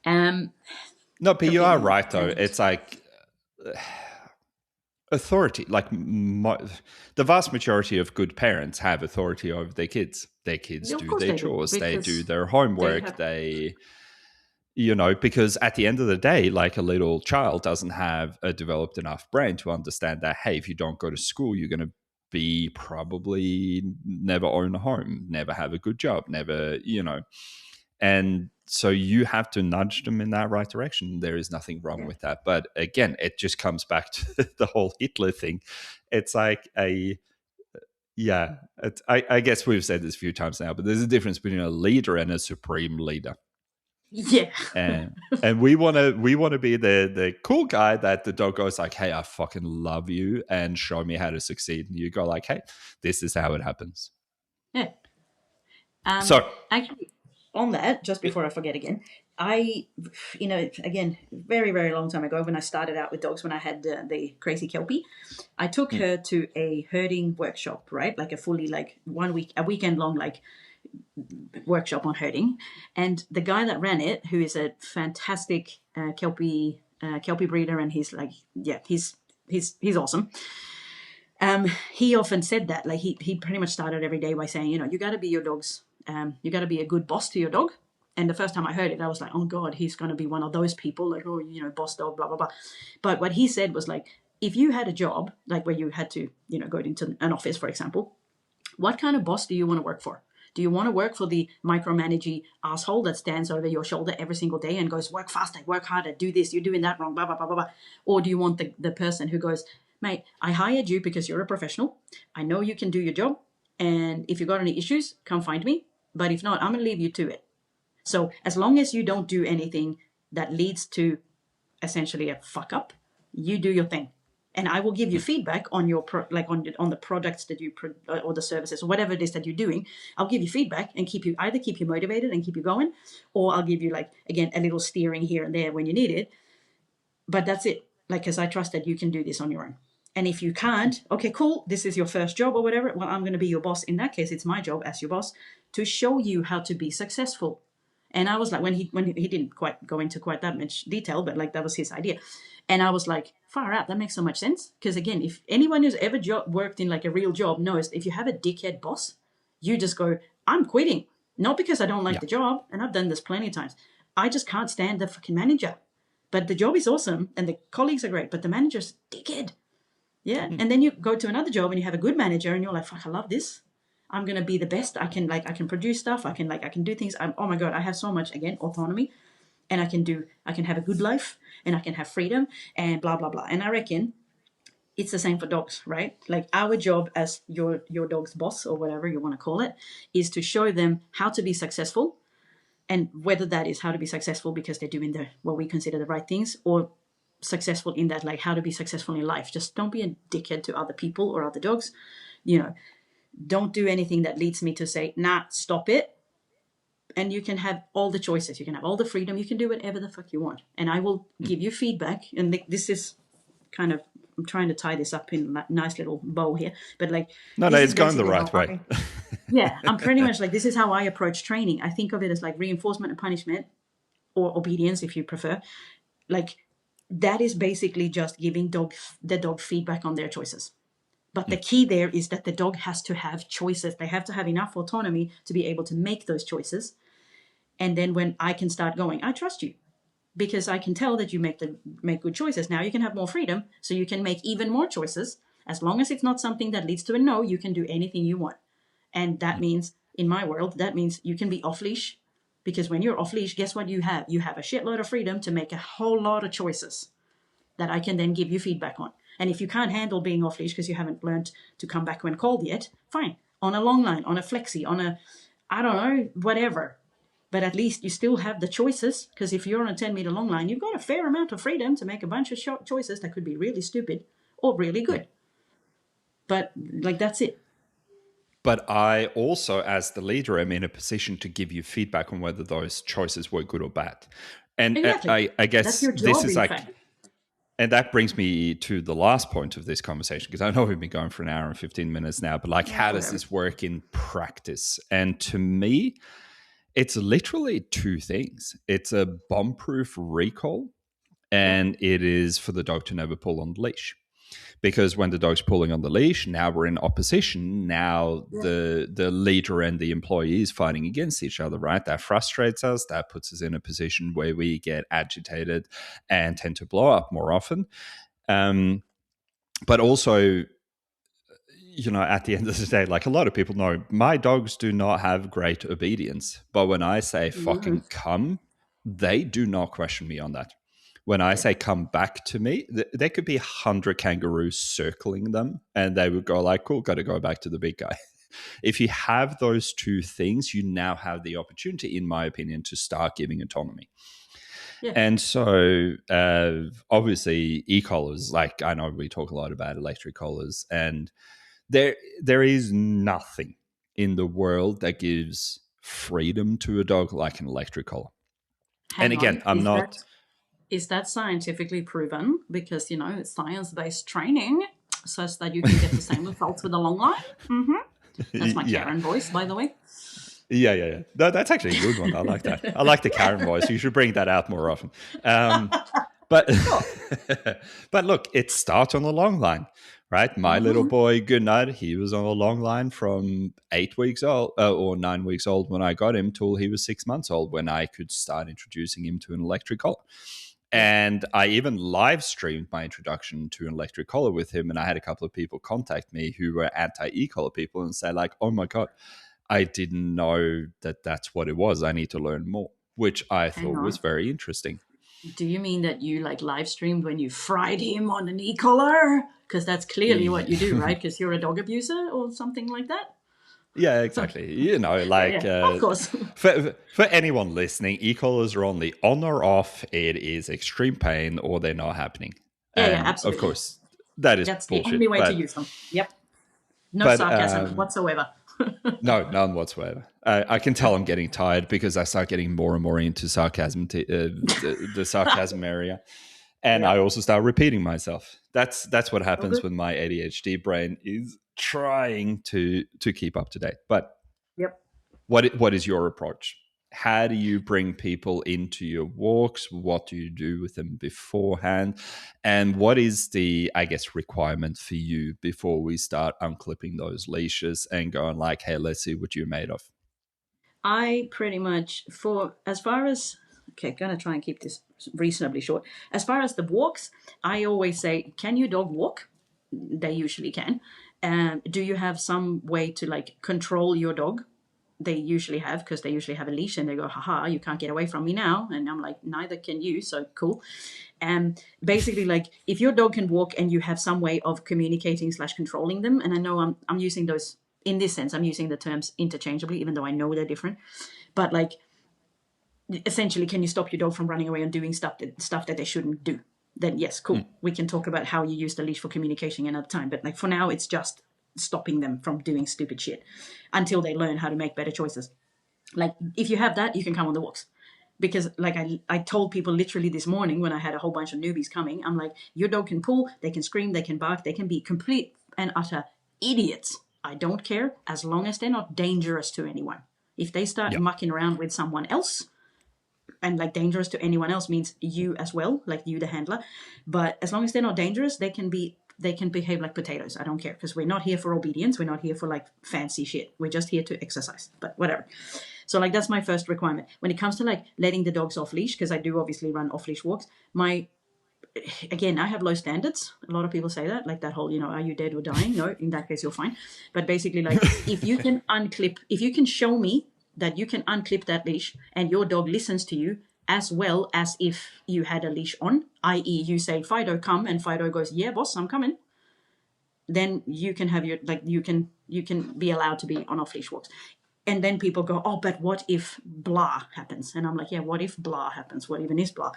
No, but you are right though. It's like authority. Like the vast majority of good parents have authority over their kids. Their kids do their chores. They do their homework. Because at the end of the day, like a little child doesn't have a developed enough brain to understand that, hey, if you don't go to school, you're going to be probably never own a home, never have a good job, never, and so you have to nudge them in that right direction. There is nothing wrong with that. But again, it just comes back to the whole Hitler thing. It's like I guess we've said this a few times now, but there's a difference between a leader and a supreme leader. Yeah. and we want to be the cool guy that the dog goes like, hey, I fucking love you and show me how to succeed. And you go like, hey, this is how it happens. Yeah. So actually, on that, just before I forget again, again, very, very long time ago when I started out with dogs, when I had the crazy Kelpie, I took her to a herding workshop, right? Like a fully like a weekend long like workshop on herding. And the guy that ran it, who is a fantastic Kelpie breeder, and he's like, he's awesome. He often said that, like he pretty much started every day by saying, you got to be your dog's, you got to be a good boss to your dog. And the first time I heard it, I was like, oh God, he's going to be one of those people, like, oh, boss dog, blah, blah, blah. But what he said was like, if you had a job, like where you had to, go into an office, for example, what kind of boss do you want to work for? Do you want to work for the micromanaging asshole that stands over your shoulder every single day and goes, work faster, work harder, do this, you're doing that wrong, blah, blah, blah, blah, blah. Or do you want the person who goes, mate, I hired you because you're a professional. I know you can do your job. And if you got any issues, come find me. But if not, I'm going to leave you to it. So as long as you don't do anything that leads to essentially a fuck up, You do your thing, and I will give you feedback on your on the products that you or the services or whatever it is that you're doing. I'll give you feedback and keep you motivated and keep you going, or I'll give you, like, again, a little steering here and there when you need it. But that's it. Like, because I trust that you can do this on your own. And if you can't, okay, cool, this is your first job or whatever. Well, I'm going to be your boss. In that case, it's my job as your boss to show you how to be successful. And I was like, when he didn't quite go into quite that much detail, but like that was his idea. And I was like, far out, that makes so much sense. Because again, if anyone who's ever worked in like a real job knows, if you have a dickhead boss, you just go, I'm quitting. Not because I don't like Yeah. the job, and I've done this plenty of times. I just can't stand the fucking manager. But the job is awesome and the colleagues are great, but the manager's dickhead. Yeah. And then you go to another job and you have a good manager and you're like, fuck, I love this. I'm gonna be the best. I can produce stuff. I can do things. Oh my god, I have so much, again, autonomy, and I can have a good life and I can have freedom and blah blah blah. And I reckon it's the same for dogs, right? Like, our job as your dog's boss, or whatever you want to call it, is to show them how to be successful, and whether that is how to be successful because they're doing what we consider the right things, or successful in that, like, how to be successful in life. Just don't be a dickhead to other people or other dogs. Don't do anything that leads me to say, nah, stop it. And you can have all the choices, you can have all the freedom, you can do whatever the fuck you want, and I will give you feedback. And this is kind of, I'm trying to tie this up in a nice little bow here, but like, No, this is it's going the basically right how way. yeah, I'm pretty much like, this is how I approach training. I think of it as like reinforcement and punishment, or obedience if you prefer. Like, that is basically just giving the dog feedback on their choices. But the key there is that the dog has to have choices. They have to have enough autonomy to be able to make those choices. And then when I can start going, I trust you because I can tell that you make good choices. Now you can have more freedom, so you can make even more choices. As long as it's not something that leads to a no, you can do anything you want. And that means, in my world, that means you can be off leash, because when you're off leash, guess what you have? You have a shitload of freedom to make a whole lot of choices that I can then give you feedback on. And if you can't handle being off leash because you haven't learned to come back when called yet, fine. On a long line, on a flexi, on a, I don't know, whatever. But at least you still have the choices, because if you're on a 10-meter long line, you've got a fair amount of freedom to make a bunch of short choices that could be really stupid or really good. But like, that's it. But I also, as the leader, am in a position to give you feedback on whether those choices were good or bad. And Exactly. I That's guess your this job, is in like, fact. and that brings me to the last point of this conversation, because I know we've been going for an hour and 15 minutes now, but like, how does this work in practice? And to me, it's literally two things. It's a bomb-proof recall, and it is for the dog to never pull on the leash. Because when the dog's pulling on the leash, now we're in opposition. Now the leader and the employee is fighting against each other, right? That frustrates us. That puts us in a position where we get agitated and tend to blow up more often. But also, at the end of the day, like, a lot of people know, my dogs do not have great obedience. But when I say fucking come, they do not question me on that. When I say come back to me, there could be 100 kangaroos circling them and they would go like, cool, got to go back to the big guy. If you have those two things, you now have the opportunity, in my opinion, to start giving autonomy. Yeah. And so obviously e-collars, like, I know we talk a lot about electric collars, and there is nothing in the world that gives freedom to a dog like an electric collar. And Hang again, on. I'm not... Is that scientifically proven? Because, it's science-based training says that you can get the same results with a long line. That's my Yeah. Karen voice, by the way. Yeah. No, that's actually a good one. I like that. I like the Karen voice. You should bring that out more often. But but look, it starts on the long line, right? My little boy, Goodnight, he was on a long line from 8 weeks old or 9 weeks old when I got him till he was 6 months old, when I could start introducing him to an electric collar. And I even live streamed my introduction to an electric collar with him. And I had a couple of people contact me who were anti-e-collar people and say like, oh my God, I didn't know that that's what it was. I need to learn more, which I thought was very interesting. Do you mean that you like live streamed when you fried him on an e-collar? Because that's clearly what you do, right? Because you're a dog abuser or something like that? Yeah, exactly. Of course. For anyone listening, e-collars are only on or off. It is extreme pain or they're not happening. Yeah, And of absolutely. course, that is That's the only bullshit. way to use them. Yep. No But sarcasm whatsoever. no, none whatsoever. I can tell I'm getting tired because I start getting more and more into sarcasm, the sarcasm area, and I Yep. also start repeating myself. That's what Oh, happens good. when my ADHD brain is trying to keep up to date. But Yep. what is your approach? How do you bring people into your walks? What do you do with them beforehand? And what is the, I guess, requirement for you before we start unclipping those leashes and going like, hey, let's see what you're made of? I pretty much, for as far as, okay, gonna try and keep this reasonably short. As far as the walks, I always say, can your dog walk? They usually can. Do you have some way to like control your dog? They usually have, because they usually have a leash and they go, haha, you can't get away from me now. And I'm like, neither can you. So cool. And basically, like, if your dog can walk and you have some way of communicating slash controlling them, and I know I'm using those in this sense, I'm using the terms interchangeably, even though I know they're different. But like, essentially, can you stop your dog from running away and doing stuff that they shouldn't do? Then yes, cool. We can talk about how you use the leash for communication another time. But like for now, it's just stopping them from doing stupid shit until they learn how to make better choices. Like if you have that, you can come on the walks. Because like I told people literally this morning when I had a whole bunch of newbies coming, I'm like, your dog can pull, they can scream, they can bark, they can be complete and utter idiots. I don't care as long as they're not dangerous to anyone. If they start Yeah. mucking around with someone else, and like dangerous to anyone else means you as well, like you the handler. But as long as they're not dangerous, they can behave like potatoes. I don't care, because we're not here for obedience. We're not here for like fancy shit. We're just here to exercise. But whatever. So like that's my first requirement. When it comes to like letting the dogs off leash, because I do obviously run off leash walks, my again, I have low standards. A lot of people say that, like that whole, are you dead or dying? No, in that case, you're fine. But basically, like, if you can show me that you can unclip that leash and your dog listens to you as well as if you had a leash on, i.e., you say, Fido, come, and Fido goes, yeah, boss, I'm coming, then you can have your, like, you can be allowed to be on off leash walks. And then people go, oh, but what if blah happens? And I'm like, yeah, what if blah happens? What even is blah?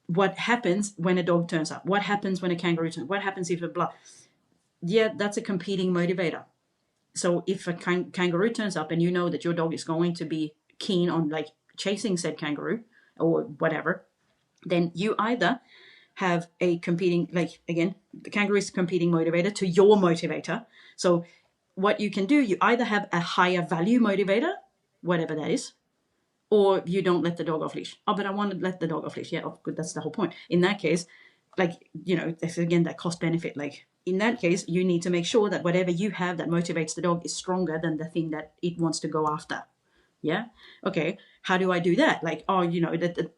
What happens when a dog turns up? What happens when a kangaroo turns up? What happens if a blah? Yeah, that's a competing motivator. So if a kangaroo turns up and you know that your dog is going to be keen on like chasing said kangaroo or whatever, then you either have a competing, like again, the kangaroo is a competing motivator to your motivator. So what you can do, you either have a higher value motivator, whatever that is, or you don't let the dog off leash. Oh, but I want to let the dog off leash. Yeah, oh, good. That's the whole point. In that case, like, that's again that cost benefit. Like, in that case, you need to make sure that whatever you have that motivates the dog is stronger than the thing that it wants to go after. Yeah. Okay. How do I do that? Like, oh,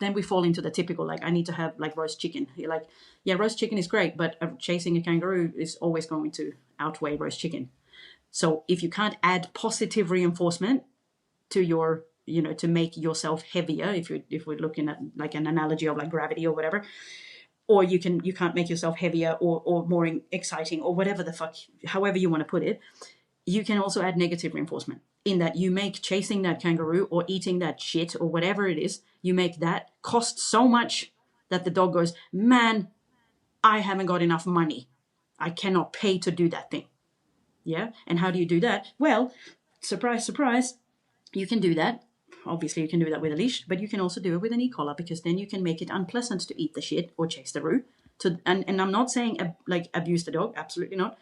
then we fall into the typical, like, I need to have like roast chicken. You're like, yeah, roast chicken is great, but chasing a kangaroo is always going to outweigh roast chicken. So if you can't add positive reinforcement to your, to make yourself heavier, if we're looking at like an analogy of like gravity or whatever, or you can't make yourself heavier or more exciting or whatever the fuck, however you want to put it, you can also add negative reinforcement in that you make chasing that kangaroo or eating that shit or whatever it is, you make that cost so much that the dog goes, man, I haven't got enough money. I cannot pay to do that thing. Yeah. And how do you do that? Well, surprise, surprise, you can do that. Obviously, you can do that with a leash, but you can also do it with an e-collar, because then you can make it unpleasant to eat the shit or chase the roo. And I'm not saying like abuse the dog, absolutely not.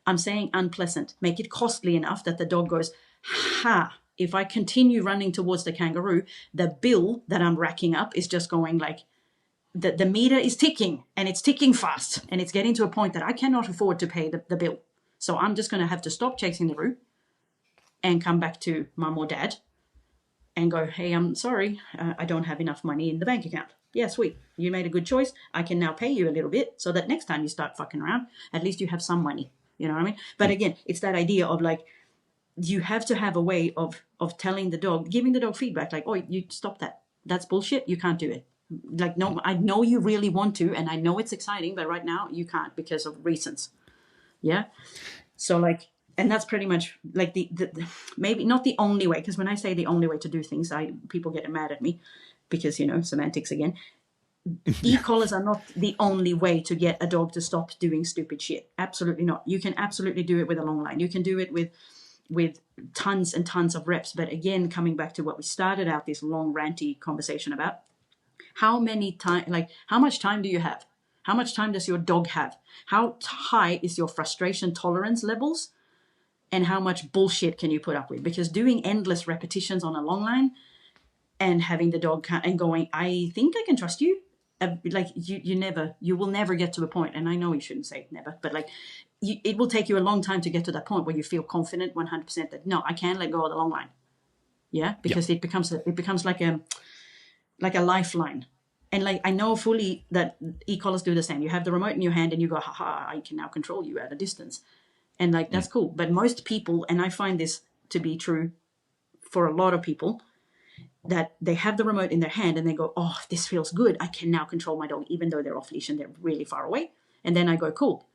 I'm saying unpleasant. Make it costly enough that the dog goes, ha, if I continue running towards the kangaroo, the bill that I'm racking up is just going like, the meter is ticking, and it's ticking fast, and it's getting to a point that I cannot afford to pay the bill. So I'm just going to have to stop chasing the roo and come back to mum or dad and go, hey, I'm sorry, I don't have enough money in the bank account. Yeah, sweet. You made a good choice. I can now pay you a little bit so that next time you start fucking around, at least you have some money. You know what I mean? But again, it's that idea of like, you have to have a way of telling the dog, giving the dog feedback, like, oh, you stop that. That's bullshit. You can't do it. Like, no, I know you really want to, and I know it's exciting, but right now you can't because of reasons. Yeah. So like, and that's pretty much like the maybe not the only way, because when I say the only way to do things, people get mad at me because semantics again. Yeah. E-collars are not the only way to get a dog to stop doing stupid shit. Absolutely not. You can absolutely do it with a long line. You can do it with tons and tons of reps. But again, coming back to what we started out this long ranty conversation about, how much time do you have? How much time does your dog have? How high is your frustration tolerance levels? And how much bullshit can you put up with? Because doing endless repetitions on a long line and having the dog and going, I think I can trust you. Like you will never get to a point, and I know you shouldn't say never, but like it will take you a long time to get to that point where you feel confident 100% that no, I can let go of the long line. Yeah, Yeah. because it becomes like a lifeline. And like I know fully that e-collars do the same. You have the remote in your hand and you go, haha, I can now control you at a distance. And like that's cool. But most people, and I find this to be true for a lot of people, that they have the remote in their hand and they go, oh, this feels good. I can now control my dog, even though they're off leash and they're really far away. And then I go, cool.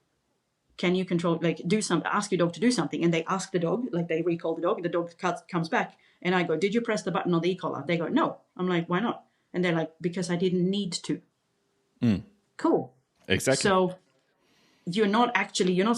Can you control, like, do something, ask your dog to do something? And they ask the dog, like, they recall the dog comes back. And I go, did you press the button on the e-collar? They go, no. I'm like, why not? And they're like, because I didn't need to. Cool. Exactly. So you're not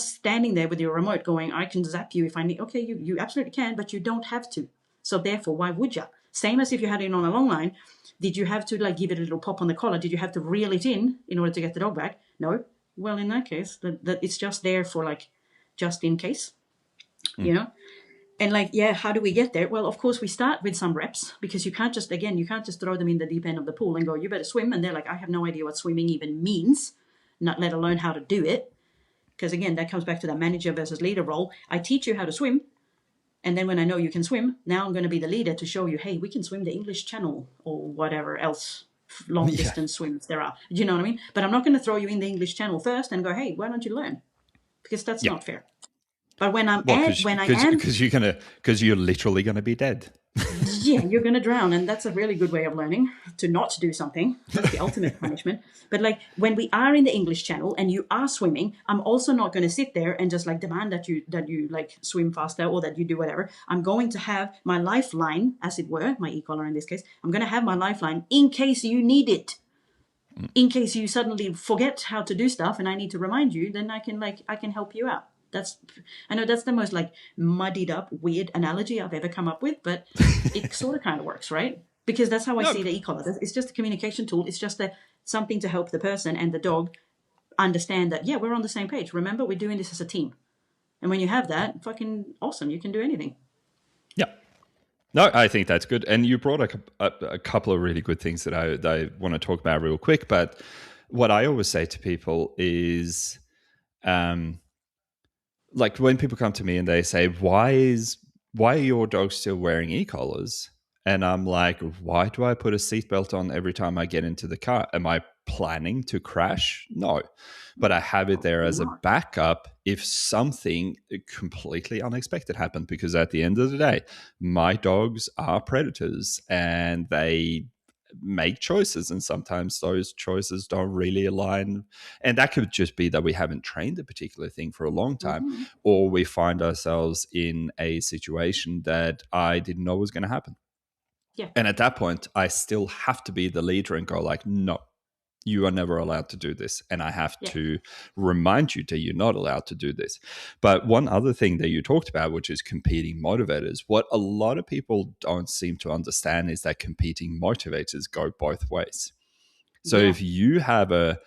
standing there with your remote going, I can zap you if I need. Okay, you absolutely can, but you don't have to. So therefore, why would you? Same as if you had it on a long line. Did you have to like give it a little pop on the collar? Did you have to reel it in order to get the dog back? No. Well, in that case, that it's just there for like, just in case, you know. And like, yeah, how do we get there? Well, of course, we start with some reps because you can't just throw them in the deep end of the pool and go, you better swim. And they're like, I have no idea what swimming even means, not let alone how to do it. Because again, that comes back to that manager versus leader role. I teach you how to swim. And then when I know you can swim, now I'm going to be the leader to show you, hey, we can swim the English Channel or whatever else long Yeah. distance swims there are. Do you know what I mean? But I'm not going to throw you in the English Channel first and go, hey, why don't you learn? Because that's Yeah. not fair. But when Well, when I am, because you're literally gonna be dead. yeah, you're going to drown. And that's a really good way of learning to not do something. That's the ultimate punishment. But like when we are in the English Channel and you are swimming, I'm also not going to sit there and just like demand that you like swim faster or that you do whatever. I'm going to have my lifeline, as it were, my e-collar in this case. I'm going to have my lifeline in case you need it. In case you suddenly forget how to do stuff and I need to remind you, then I can help you out. I know that's the most like muddied up weird analogy I've ever come up with, but it sort of kind of works, right? Because that's how I No. see the e-collar. It's just a communication tool. It's just something to help the person and the dog understand that, yeah, we're on the same page. Remember, we're doing this as a team. And when you have that, fucking awesome. You can do anything. Yeah. No, I think that's good. And you brought a couple of really good things that I want to talk about real quick. But what I always say to people is, like when people come to me and they say, why are your dogs still wearing e-collars? And I'm like, why do I put a seatbelt on every time I get into the car? Am I planning to crash? No. But I have it there Probably as a not. backup if something completely unexpected happened. Because at the end of the day, my dogs are predators and they make choices. And sometimes those choices don't really align. And that could just be that we haven't trained a particular thing for a long time, Mm-hmm. or we find ourselves in a situation that I didn't know was going to happen. Yeah. And at that point, I still have to be the leader and go like, no, you are never allowed to do this. And I have Yeah. to remind you that you're not allowed to do this. But one other thing that you talked about, which is competing motivators, what a lot of people don't seem to understand is that competing motivators go both ways. So Yeah. if you have a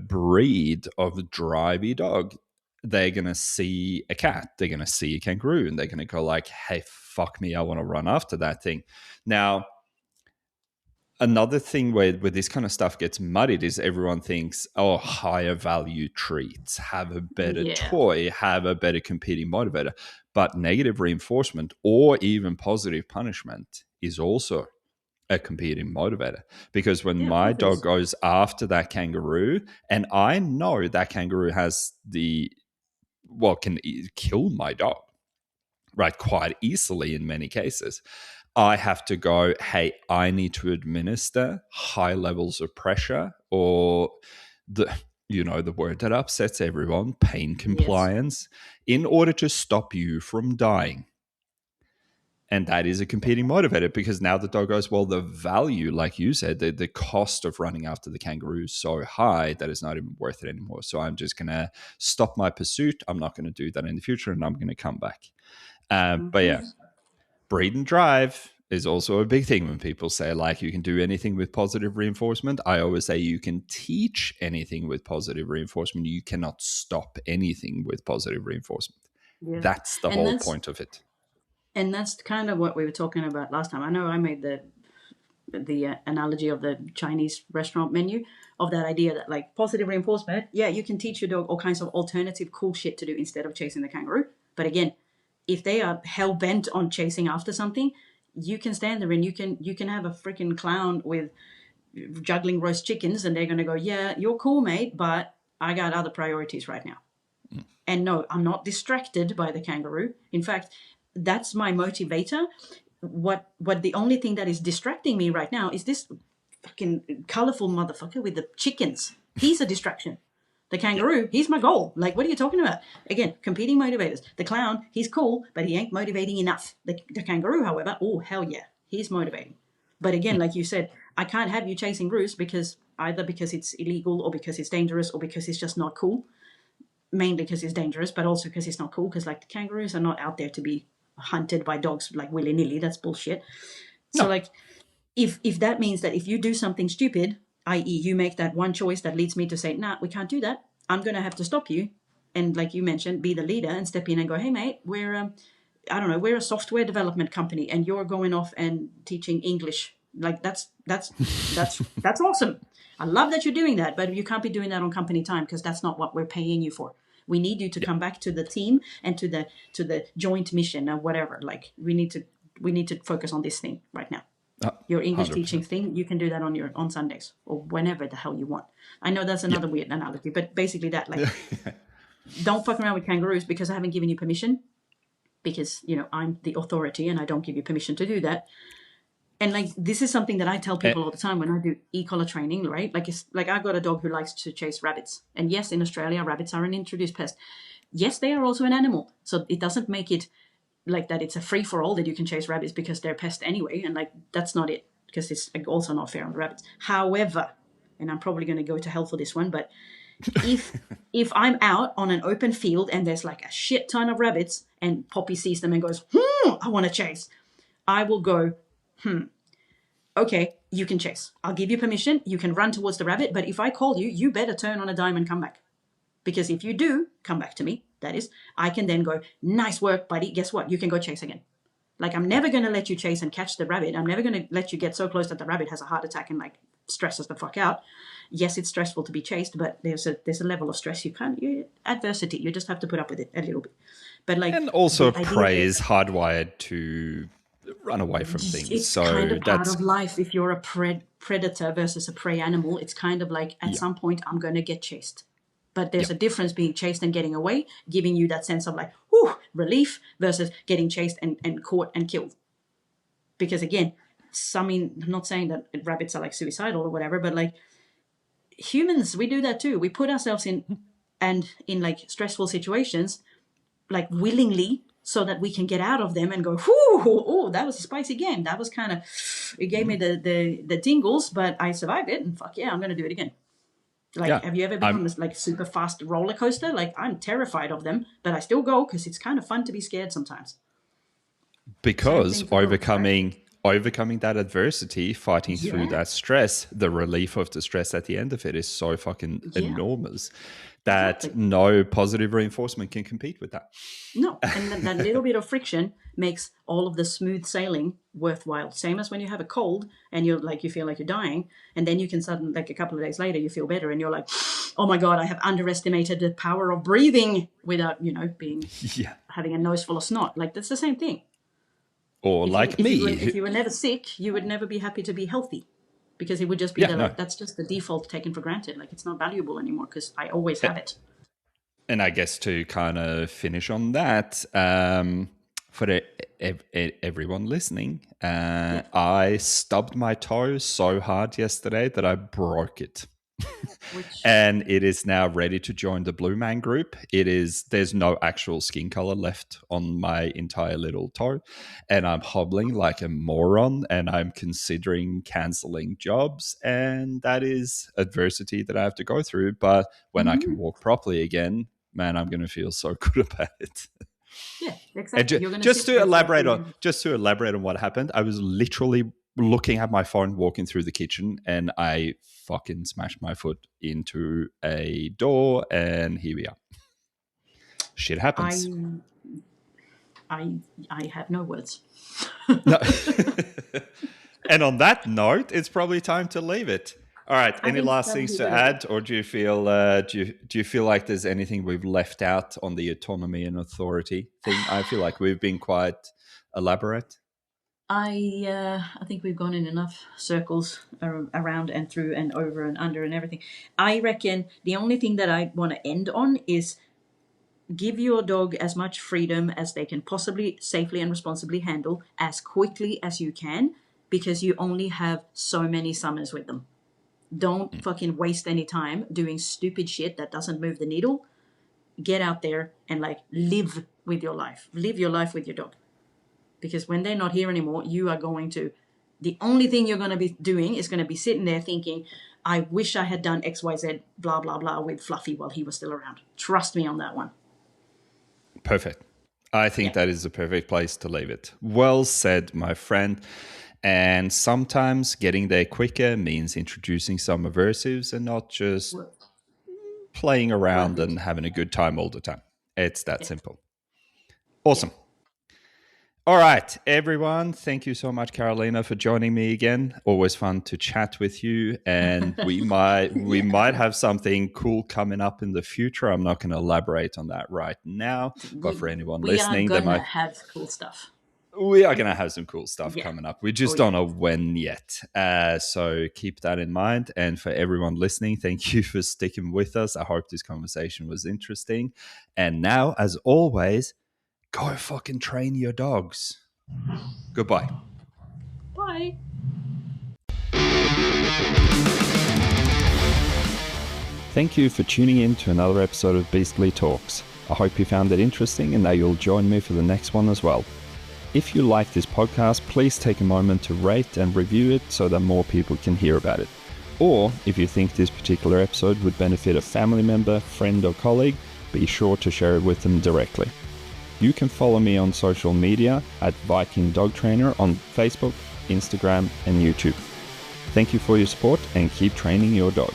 breed of drivey dog, they're going to see a cat, they're going to see a kangaroo, and they're going to go like, hey, fuck me, I want to run after that thing. Now, another thing where this kind of stuff gets muddied is everyone thinks, oh, higher value treats, have a better Yeah. toy, have a better competing motivator. But negative reinforcement or even positive punishment is also a competing motivator, because when Yeah, of my course it dog is. goes after that kangaroo and I know that kangaroo has can kill my dog, right, quite easily in many cases, I have to go, hey, I need to administer high levels of pressure, or the word that upsets everyone, pain Yes. compliance, in order to stop you from dying. And that is a competing motivator, because now the dog goes, well, the value, like you said, the cost of running after the kangaroo is so high that it's not even worth it anymore. So I'm just going to stop my pursuit. I'm not going to do that in the future, and I'm going to come back. But yeah, breed and drive is also a big thing when people say, like, you can do anything with positive reinforcement. I always say you can teach anything with positive reinforcement. You cannot stop anything with positive reinforcement. Yeah. That's the And whole that's point of it. and that's kind of what we were talking about last time. I know I made the analogy of the Chinese restaurant menu, of that idea that, like, positive reinforcement, yeah, you can teach your dog all kinds of alternative cool shit to do instead of chasing the kangaroo. But again, if they are hell bent on chasing after something, you can stand there and you can have a freaking clown with juggling roast chickens, and they're going to go, yeah, you're cool, mate, but I got other priorities right now. And no, I'm not distracted by the kangaroo. In fact, that's my motivator. What the only thing that is distracting me right now is this fucking colorful motherfucker with the chickens. He's a distraction. The kangaroo, he's my goal. Like, what are you talking about? Again, competing motivators. The clown, he's cool, but he ain't motivating enough. The kangaroo, however, oh, hell yeah, he's motivating. But again, like you said, I can't have you chasing roos because either because it's illegal or because it's dangerous or because it's just not cool. Mainly because it's dangerous, but also because it's not cool. Because, like, the kangaroos are not out there to be hunted by dogs like willy nilly. That's bullshit. So, No. like, if that means that if you do something stupid, i.e., you make that one choice that leads me to say, nah, we can't do that, I'm going to have to stop you. And, like you mentioned, be the leader and step in and go, hey, mate, I don't know, we're a software development company and you're going off and teaching English. Like, that's awesome. I love that you're doing that, but you can't be doing that on company time because that's not what we're paying you for. We need you to come back to the team and to the joint mission or whatever. Like, we need to focus on this thing right now. Your English 100%. teaching thing, you can do that on Sundays or whenever the hell you want. I know that's another weird analogy, but basically that, like, don't fuck around with kangaroos because I haven't given you permission, because, I'm the authority and I don't give you permission to do that. And, like, this is something that I tell people all the time when I do e-collar training, right? Like, it's like, I've got a dog who likes to chase rabbits. And yes, in Australia, rabbits are an introduced pest. Yes, they are also an animal. So it doesn't make it like that it's a free-for-all that you can chase rabbits because they're pest anyway. And, like, that's not it, because it's also not fair on the rabbits. However, and I'm probably going to go to hell for this one, but if I'm out on an open field and there's, like, a shit ton of rabbits and Poppy sees them and goes, I want to chase, I will go, okay, you can chase. I'll give you permission. You can run towards the rabbit. But if I call you, you better turn on a dime and come back. Because if you do come back to me, that is, I can then go, nice work, buddy. Guess what? You can go chase again. Like, I'm never going to let you chase and catch the rabbit. I'm never going to let you get so close that the rabbit has a heart attack and, like, stresses the fuck out. Yes, it's stressful to be chased, but there's a level of stress adversity. You just have to put up with it a little bit. But, like, and also prey is hardwired to run away from things. It's so kind of part that's of life. If you're a predator versus a prey animal, it's kind of like, at some point, I'm going to get chased. But there's a difference being chased and getting away, giving you that sense of, like, whew, relief, versus getting chased and caught and killed. Because, again, I'm not saying that rabbits are, like, suicidal or whatever, but, like, humans, we do that too. We put ourselves in like, stressful situations, like, willingly, so that we can get out of them and go, whoo, oh, that was a spicy game. That was kind of, it gave me the tingles, but I survived it, and fuck yeah, I'm going to do it again. Like, have you ever been on this, like, super fast roller coaster? Like, I'm terrified of them, but I still go because it's kind of fun to be scared sometimes. because overcoming that adversity, fighting through that stress, the relief of the stress at the end of it is so fucking enormous that no positive reinforcement can compete with that. No, and that little bit of friction makes all of the smooth sailing worthwhile. Same as when you have a cold and you feel like you're dying, and then you can suddenly, like, a couple of days later, you feel better and you're like, oh my God, I have underestimated the power of breathing without, having a nose full of snot. Like, that's the same thing. Or if you were never sick, you would never be happy to be healthy, because it would just be that's just the default taken for granted. Like, it's not valuable anymore because I always have it. And I guess to kind of finish on that, for everyone listening, I stubbed my toe so hard yesterday that I broke it. Which and it is now ready to join the Blue Man group. There's no actual skin color left on my entire little toe, and I'm hobbling like a moron, and I'm considering canceling jobs, and that is adversity that I have to go through. But when I can walk properly again, man, I'm going to feel so good about it. yeah, And exactly. You're going to sit there thinking, just to elaborate on what happened, I was literally looking at my phone, walking through the kitchen, and I fucking smashed my foot into a door, and here we are. Shit happens. I I I have no words. No. And on that note, it's probably time to leave it. All right. I Any think last that would things be to very good. add, or do you feel do you feel like there's anything we've left out on the autonomy and authority thing? I feel like we've been quite elaborate. I think we've gone in enough circles around and through and over and under and everything. I reckon the only thing that I want to end on is give your dog as much freedom as they can possibly safely and responsibly handle as quickly as you can, because you only have so many summers with them. Don't fucking waste any time doing stupid shit that doesn't move the needle. Get out there and like live with your life. Live your life with your dog. Because when they're not here anymore, you are going to, the only thing you're going to be doing is going to be sitting there thinking, I wish I had done XYZ, blah, blah, blah, with Fluffy while he was still around. Trust me on that one. Perfect. I think that is the perfect place to leave it. Well said, my friend. And sometimes getting there quicker means introducing some aversives and not just playing Worth around it. and having a good time all the time. It's that Yeah. simple. Yeah. Awesome. All right, everyone. Thank you so much, Carolina, for joining me again. Always fun to chat with you, and we might have something cool coming up in the future. I'm not going to elaborate on that right now, but for anyone We are listening, gonna have cool stuff. we are going to have some cool stuff Yeah. coming up. We just Oh, don't yeah. know when yet. So keep that in mind. And for everyone listening, thank you for sticking with us. I hope this conversation was interesting. And now, as always, go fucking train your dogs. Goodbye. Bye. Thank you for tuning in to another episode of Beastly Talks. I hope you found it interesting and that you'll join me for the next one as well. If you like this podcast, please take a moment to rate and review it so that more people can hear about it. Or if you think this particular episode would benefit a family member, friend or colleague, be sure to share it with them directly. You can follow me on social media at Viking Dog Trainer on Facebook, Instagram and YouTube. Thank you for your support and keep training your dog.